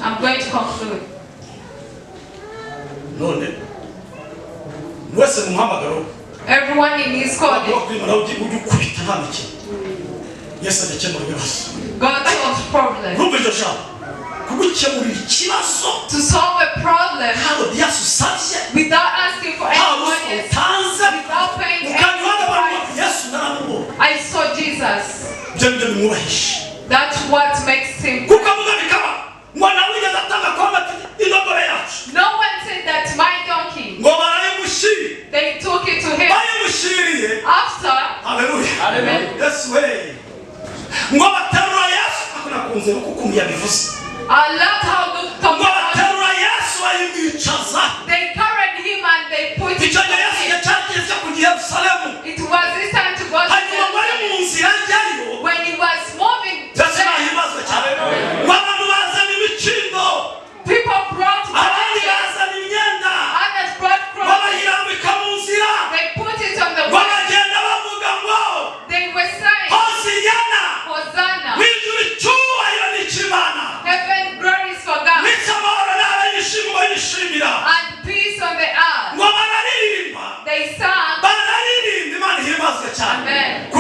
I'm going to conclude. Everyone in his calling. God solves problems. To solve a problem without asking for anyone else, without paying any price. I saw Jesus. That's what makes him. No one said that my donkey. They took it to him. After. Hallelujah. Yes, way. I love how they carried him and they put it on him. It was this time to go to Jerusalem. When he was moving to them, people brought money, others brought clothes. They put it on the way. They were saying, Hosanna. Heaven glories for God. And peace on the earth. They sang. Amen.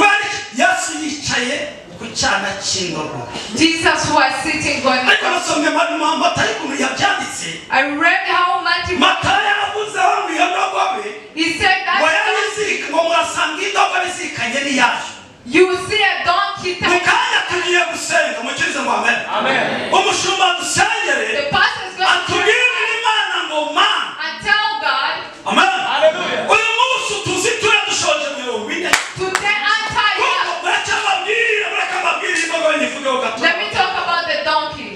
Jesus was sitting on the cross. I read how Matthew. He said that You will see a donkey tied. Mukanya tugiye gusenga mukirize ngo amen. Amen. Umushumba dusengere. The pastor is going to atubwirire Imana ngo Mana. And tell God. Amen. Hallelujah. Uyu munsi tuzitira dushoje 40. Today I'm tired. Let me talk about the donkey.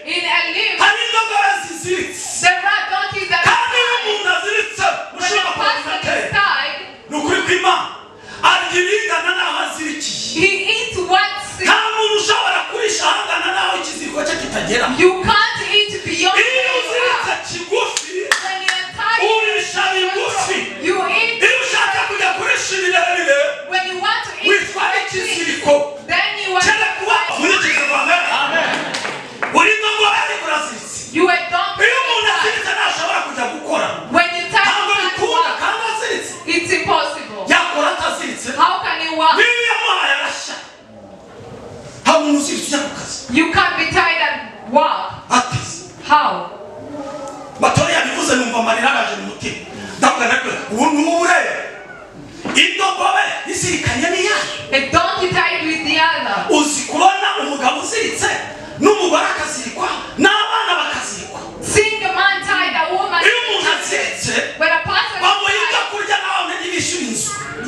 In a limb. There are donkeys that are tied. When a person is tied, he eats what's sick. You can't eat beyond where you are. When you're tired, you eat. When you want to eat something, then you are Amen. You are donkey. When you tie to walk, it's impossible. How can you walk? You can't be tied and walk. How? A donkey tied with the other. Seeing a man tied, a woman tied. When a person is tied,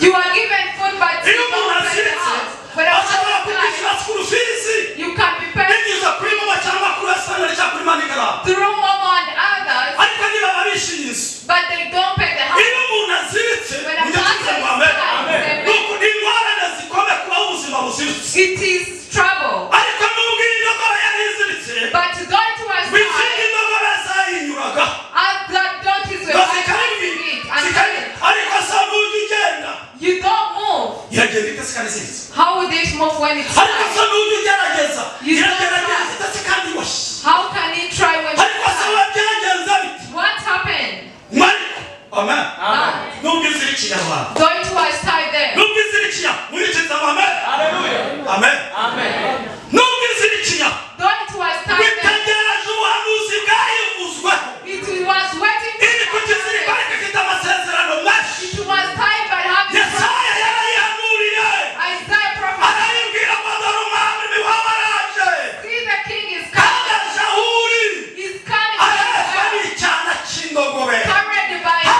you are given food but you don't pay the house. When a person is tied, you can be paid through mama and others, but they don't pay the house. When a person is tied, it is trouble. But though it was tied, other donkeys were fighting it and you don't move. How would it move when it's tied? You don't try. How can it try when it's tied? What happened? Amen. Though it was tied there. Hallelujah. Amen. Amen. Though it was tied there. It was waiting for it. It was tied by having Isaiah prophesied. See, the king is coming. He's coming. Carried by the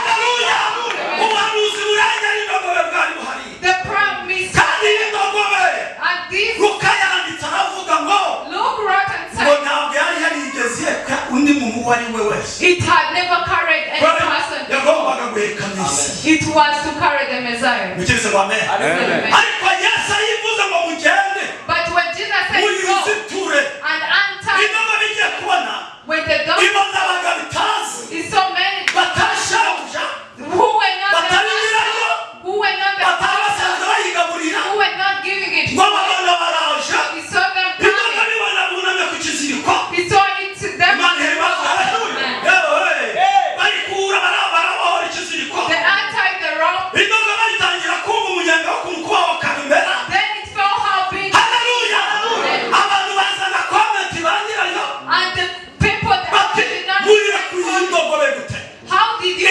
promise. And this Luke wrote and said it had never carried any person. It was to carry the Messiah. Amen. But when Jesus said go and untie, when the donkey is so many who were not the master, who were not the master, who were not giving it, he saw them coming. He saw it to them. They untied the rope. Then it fell how big. And the people that did not respond. How did you?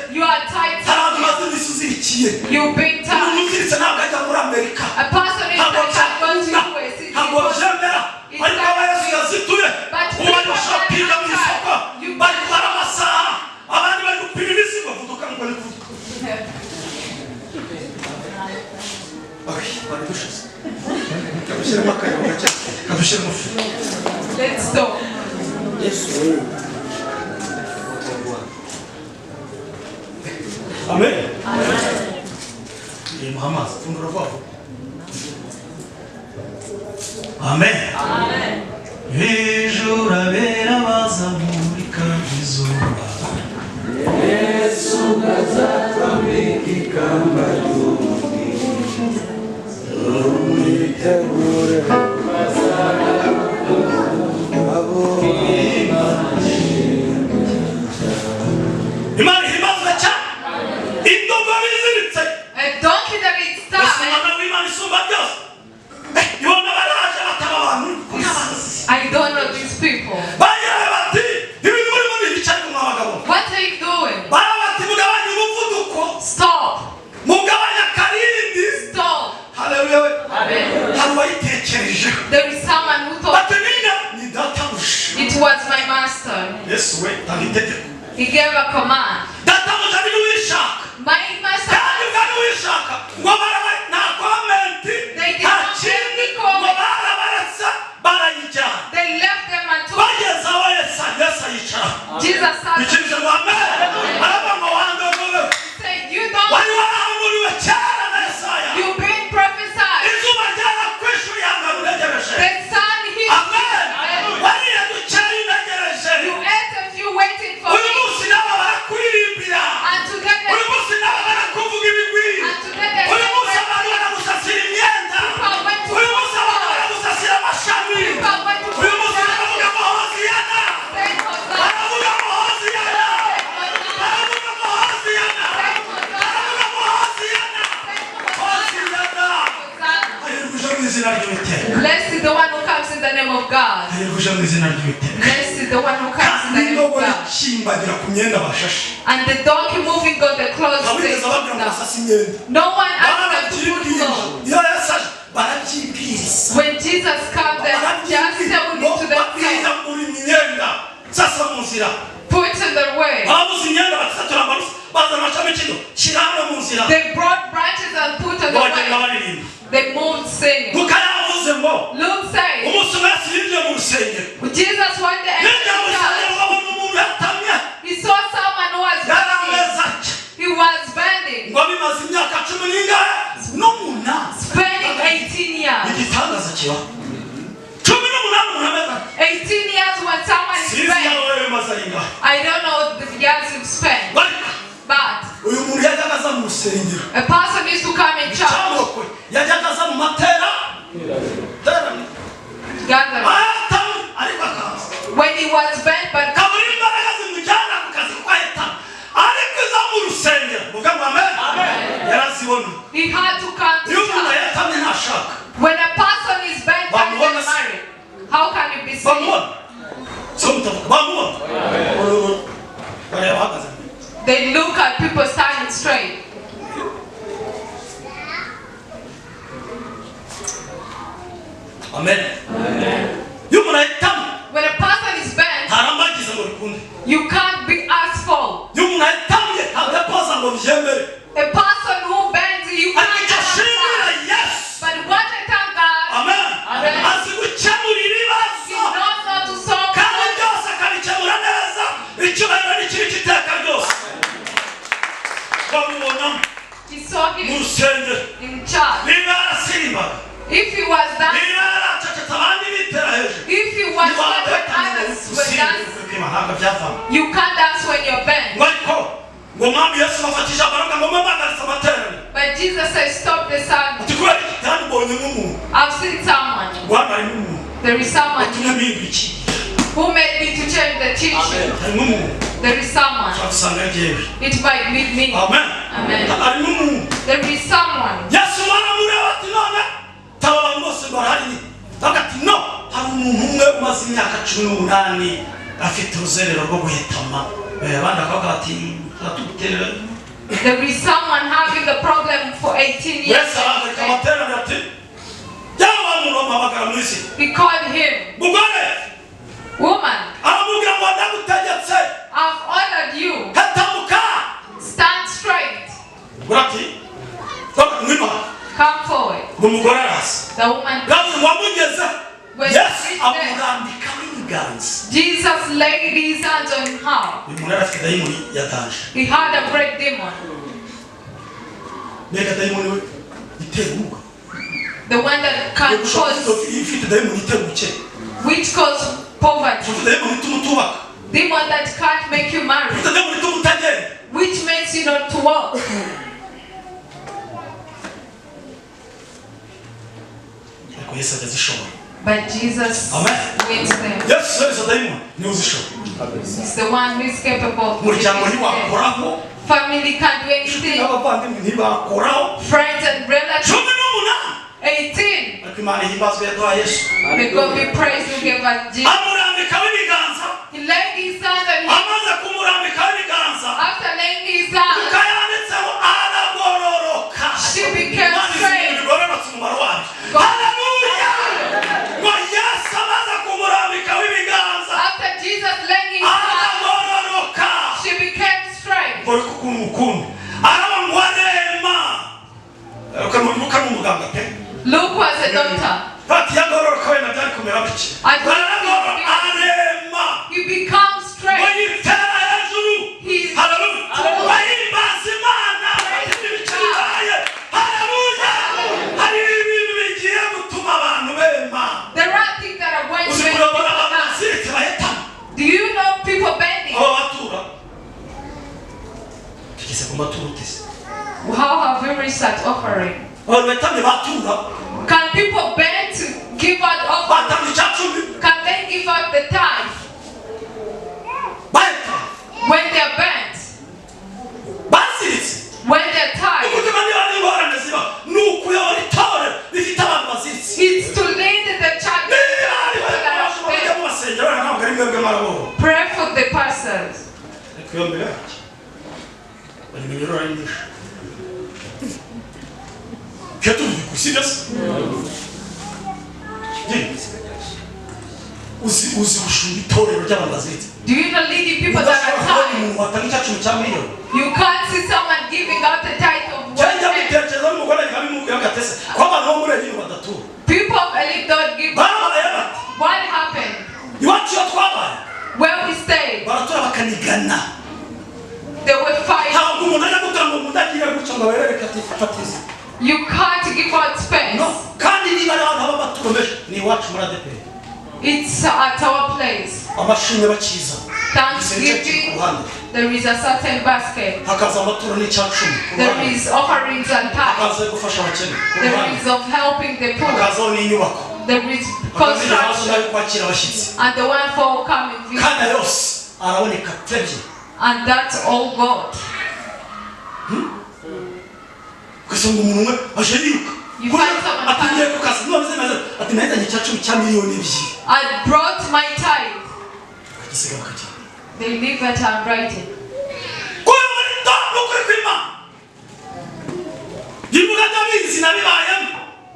You are tight. You've been tied. A person is not going to US. It's let's stop. Amen. Amen. Amen. Amen. Ijura bera bazamurika izuba. Yesu gazatambika kamba y'ubuntu. Umwitegure bazara abo Imana himazwe cyane. Indogo biziritse. A donkey that is tied. He gave a command. My master. They did not have any comment. They left them and took Jesus sat. He said, you don't. You've been prophesied. The sun hit. You ate and you waiting for me. And today they blessed is the one who comes in the name of God. Blessed is the one who comes in the name of God. And the donkey moving on the clothes. No one asked them to put clothes. When Jesus comes, they just tell him to themselves. Put in the way. They brought branches and put in the way. They moved singing. Luke said, Jesus one day he saw someone who was bending. He was bending. Spending 18 years. 18 years when someone is bending. I don't know the years you've spent. But a person used to come in church. Gathering. When he was bent, but he had to come to church. When a person is bent and is married, how can you be saved? They look at people standing straight. Amen. When a person is bent, you can't be asked for. A person who bends, you can't ask. But what I thank God, he knows how to solve He saw him in church. If he was dancing, if he was not when others were dancing, you can't dance when you're bent. But Jesus said, stop the sound. I've seen someone. There is someone who made me to change the teaching. There is someone. It might be me. Amen. There is someone. There is someone having the problem for 18 years. We called him. Woman, I've ordered you. Stand straight. Come forward. The woman. Jesus laid his hands on her. He had a great demon. The one that can cause, which cause poverty. Demon that can't make you marry, which makes you not to walk. But Jesus wins them. He's the one who is capable. Family can't do anything. Friends and relatives. 18. May God be praised who gave us Jesus. He laid his hands on him. After laying his hands, she became straight. After Jesus laying his hands, he becomes straight. There are things that are going to make people come. Do you know people bending? How have we reached that offering? Can people bend to give out offering? Can they give out the tithe? When they're bent? When they're tied? It's to lead the church. Pray for the pastors. Do you know leading people that are tied? You can't see someone giving out the tithe of one. People believe don't give. What happened? Where we stayed, they would fight. You can't give out space. It's at our place. Thanksgiving, there is a certain basket. There is offerings and tithes. There is of helping the poor. There is construction and the one for coming visitors. And that's all God. You find someone I brought my tithe. They leave it and write it.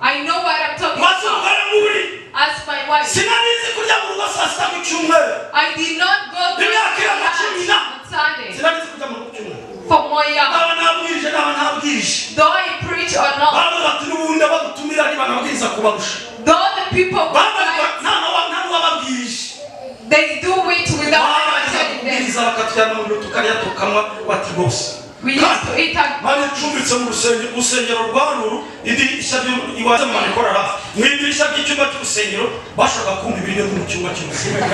I know what I'm talking about. Ask my wife. I did not go to on Sunday. For more years. Though I preach or not. Though the people they do it without telling them. We used to eat at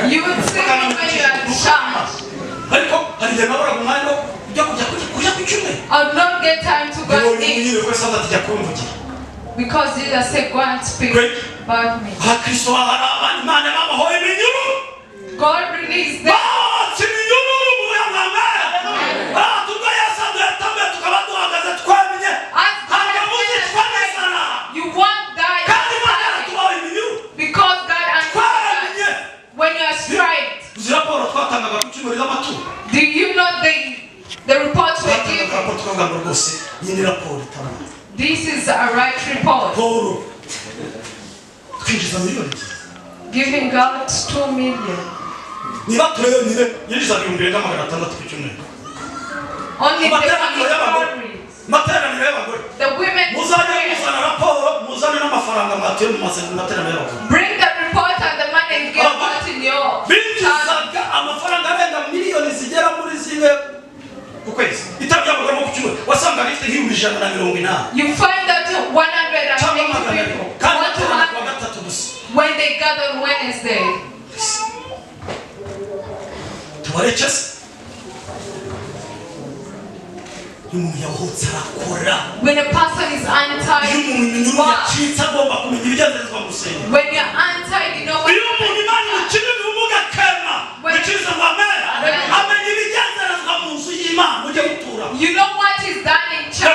you would say when you are charged. I'll not get time to go and eat. Because Jesus said, go and speak about me. God released them. You won't die because God answered when you are striped. Do you know the reports were given? This is a right report. Giving God 2 million. Only the women bring the report and the money and give out in your you find that 180 people when they gather on Wednesday. When a person is untied, when you're untied, you know what you know what is done in church.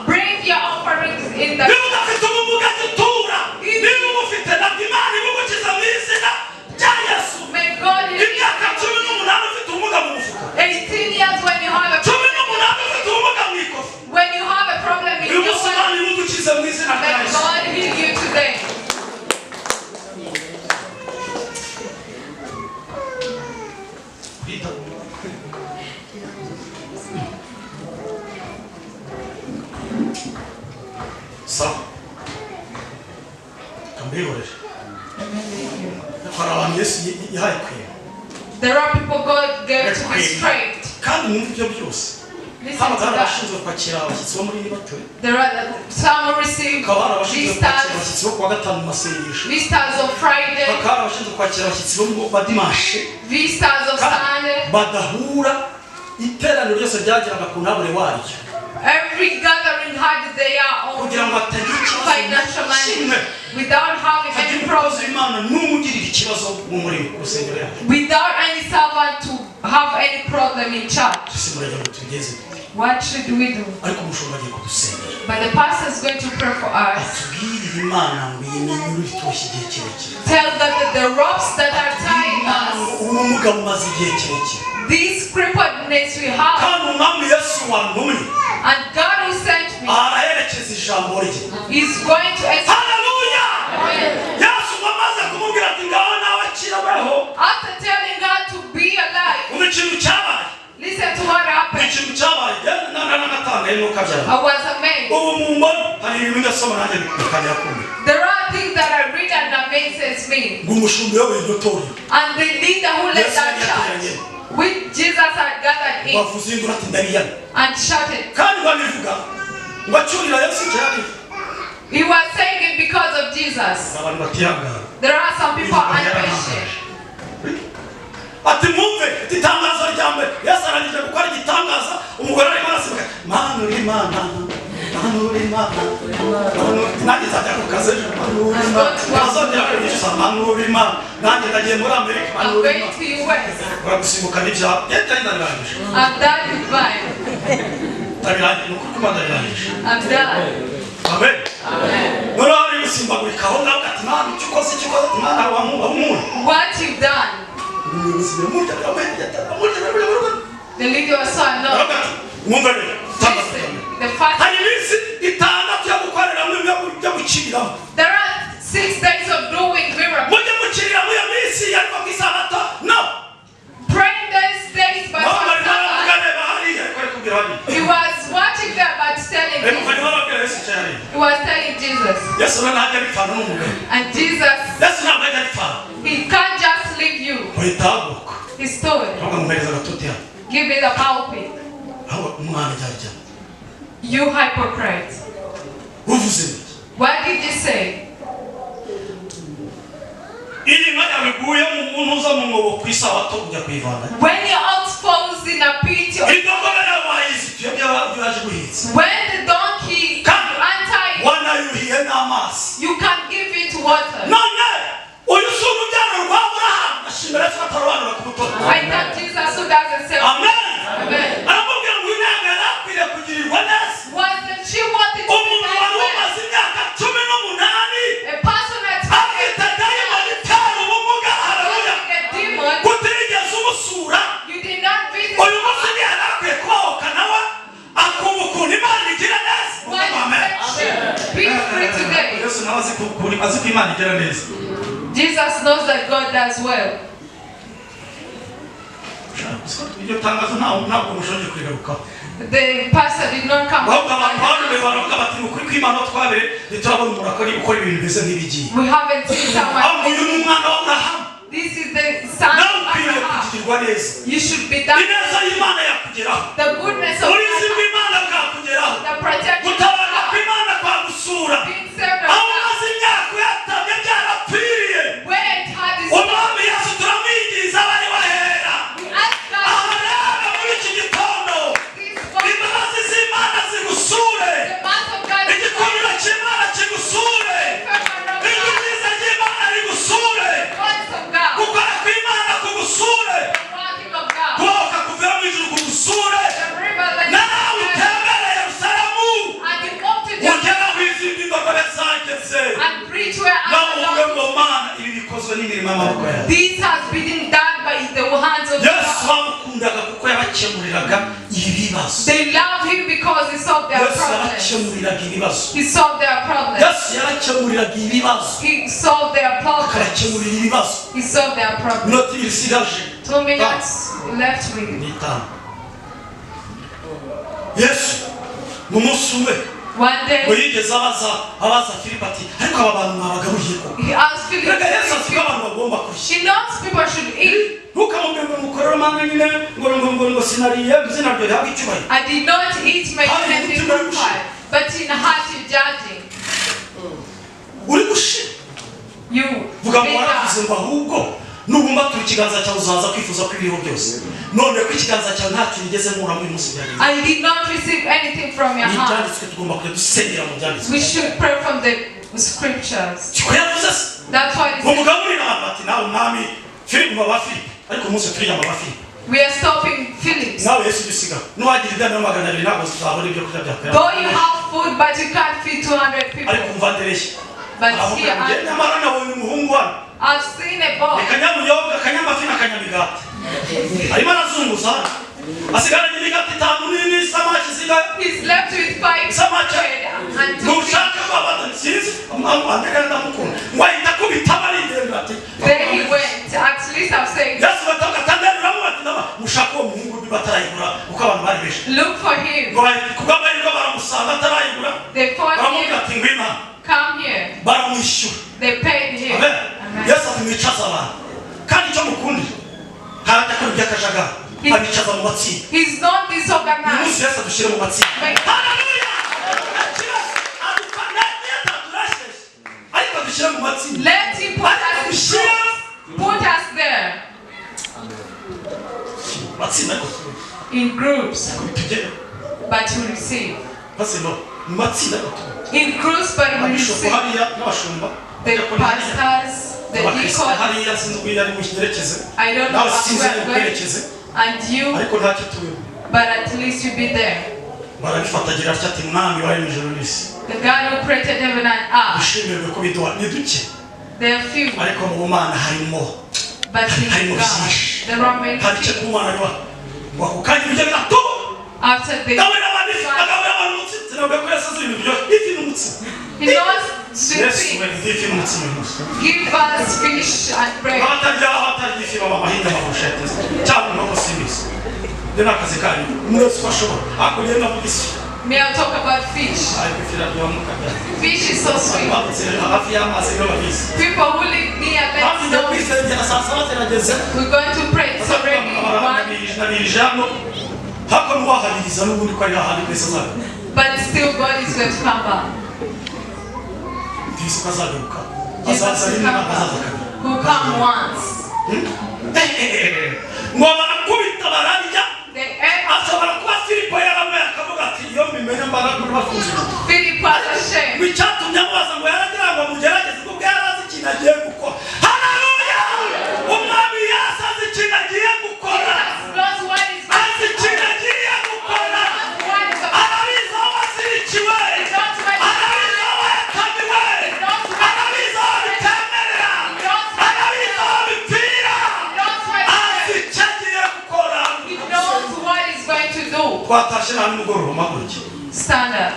Bring your offerings in the 18 years when you have a problem in your life, let God heal you today. There are people God gave to be straight. There are some who receive visitors of Friday, visitors of Sunday. Every gathering had their own financial money without having any problem, without any servant to have any problem in church. What should we do? But the pastor is going to pray for us. Tell that the ropes that are tying us, this crippledness we have, and God who sent me is going to execute. Hallelujah! After telling God to be alive, listen to what happened. I was amazed. There are things that I read and amazes me. And the leader who led that church, which Jesus had gathered in, and shouted. He was saying it because of Jesus. There are some people impatient. Ati mumve itangazo ryambe Yesu arangije gukora igitangaza umugore arimo araseka Mana uri Mana nanjye nzajya ku kazi bazongera kunyishyuza Mana uri Mana nanjye ndagiye muri Amerika Mana uri Mana uragusimbuka n'ibyaha ndabirangije I'm done with mine. Ndabirangije nuko Imana ndabirangije I'm done. Amen. Nora ari gusimbagurika aho nawe ati Mana icyo ukoze Mana what you've done. The leader was so annoyed. The fact there are 6 days of doing miracles. No. Praying those days by he was watching them but telling Jesus. He was telling Jesus. And Jesus, he can't just leave you. He stood. Give me the pulpit. You hypocrite. What did you say? When your ox falls in a pit, when the donkey untie you can give it water. I thank Jesus who doesn't say Amen. Amen. Wasn't she wanted to be a person that's you did not visit be free today. Jesus knows that God does well. The pastor did not come. We haven't seen someone. This is the son of Abraham. You should be done. The goodness of God, the protection of God, being served of God. Where it had this this has been done by the hands of God. They love him because he solved their problems. He solved their problems. He solved their problems. He solved their problems. 2 minutes left with him. Yes. One day, he asked Philip, She knows people should eat. I did not eat my chicken, but in heart you're judging. You I did not receive anything from your heart. We should pray from the scriptures. That's why we are stopping Phillips. Though you have food, but you can't feed 200 people. But here I've seen a boy. He's left with 5 bread and 2 fish. Then he went. At least I've said, look for him. They fought him. Come here. They paid him. He's not disorganized. Let him put us there. In groups. But you receive. In groups, but we receive. The pastors, the deacons. I don't know how we are going. And you, but at least you be there. The God who created heaven and earth. They are few. But in God, there are many things. After they he knows sweet things. Give us fish and bread. May I talk about fish? Fish is so sweet. People who live near lakes, we're going to pray. It's already but still God is going to come back. Jesus will come back. Who come once. Philip was ashamed. Stand up.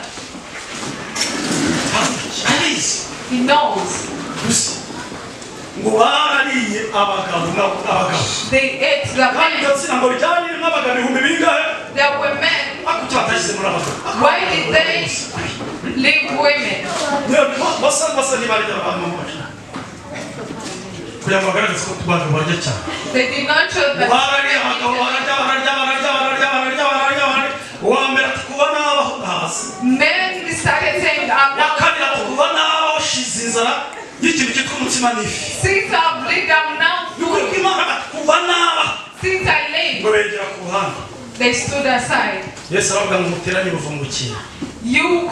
He knows. They ate the men. There were men. Why did they leave women? They did not show that. Men started saying, since I've lived, I'm now full. Since I lived, they stood aside. You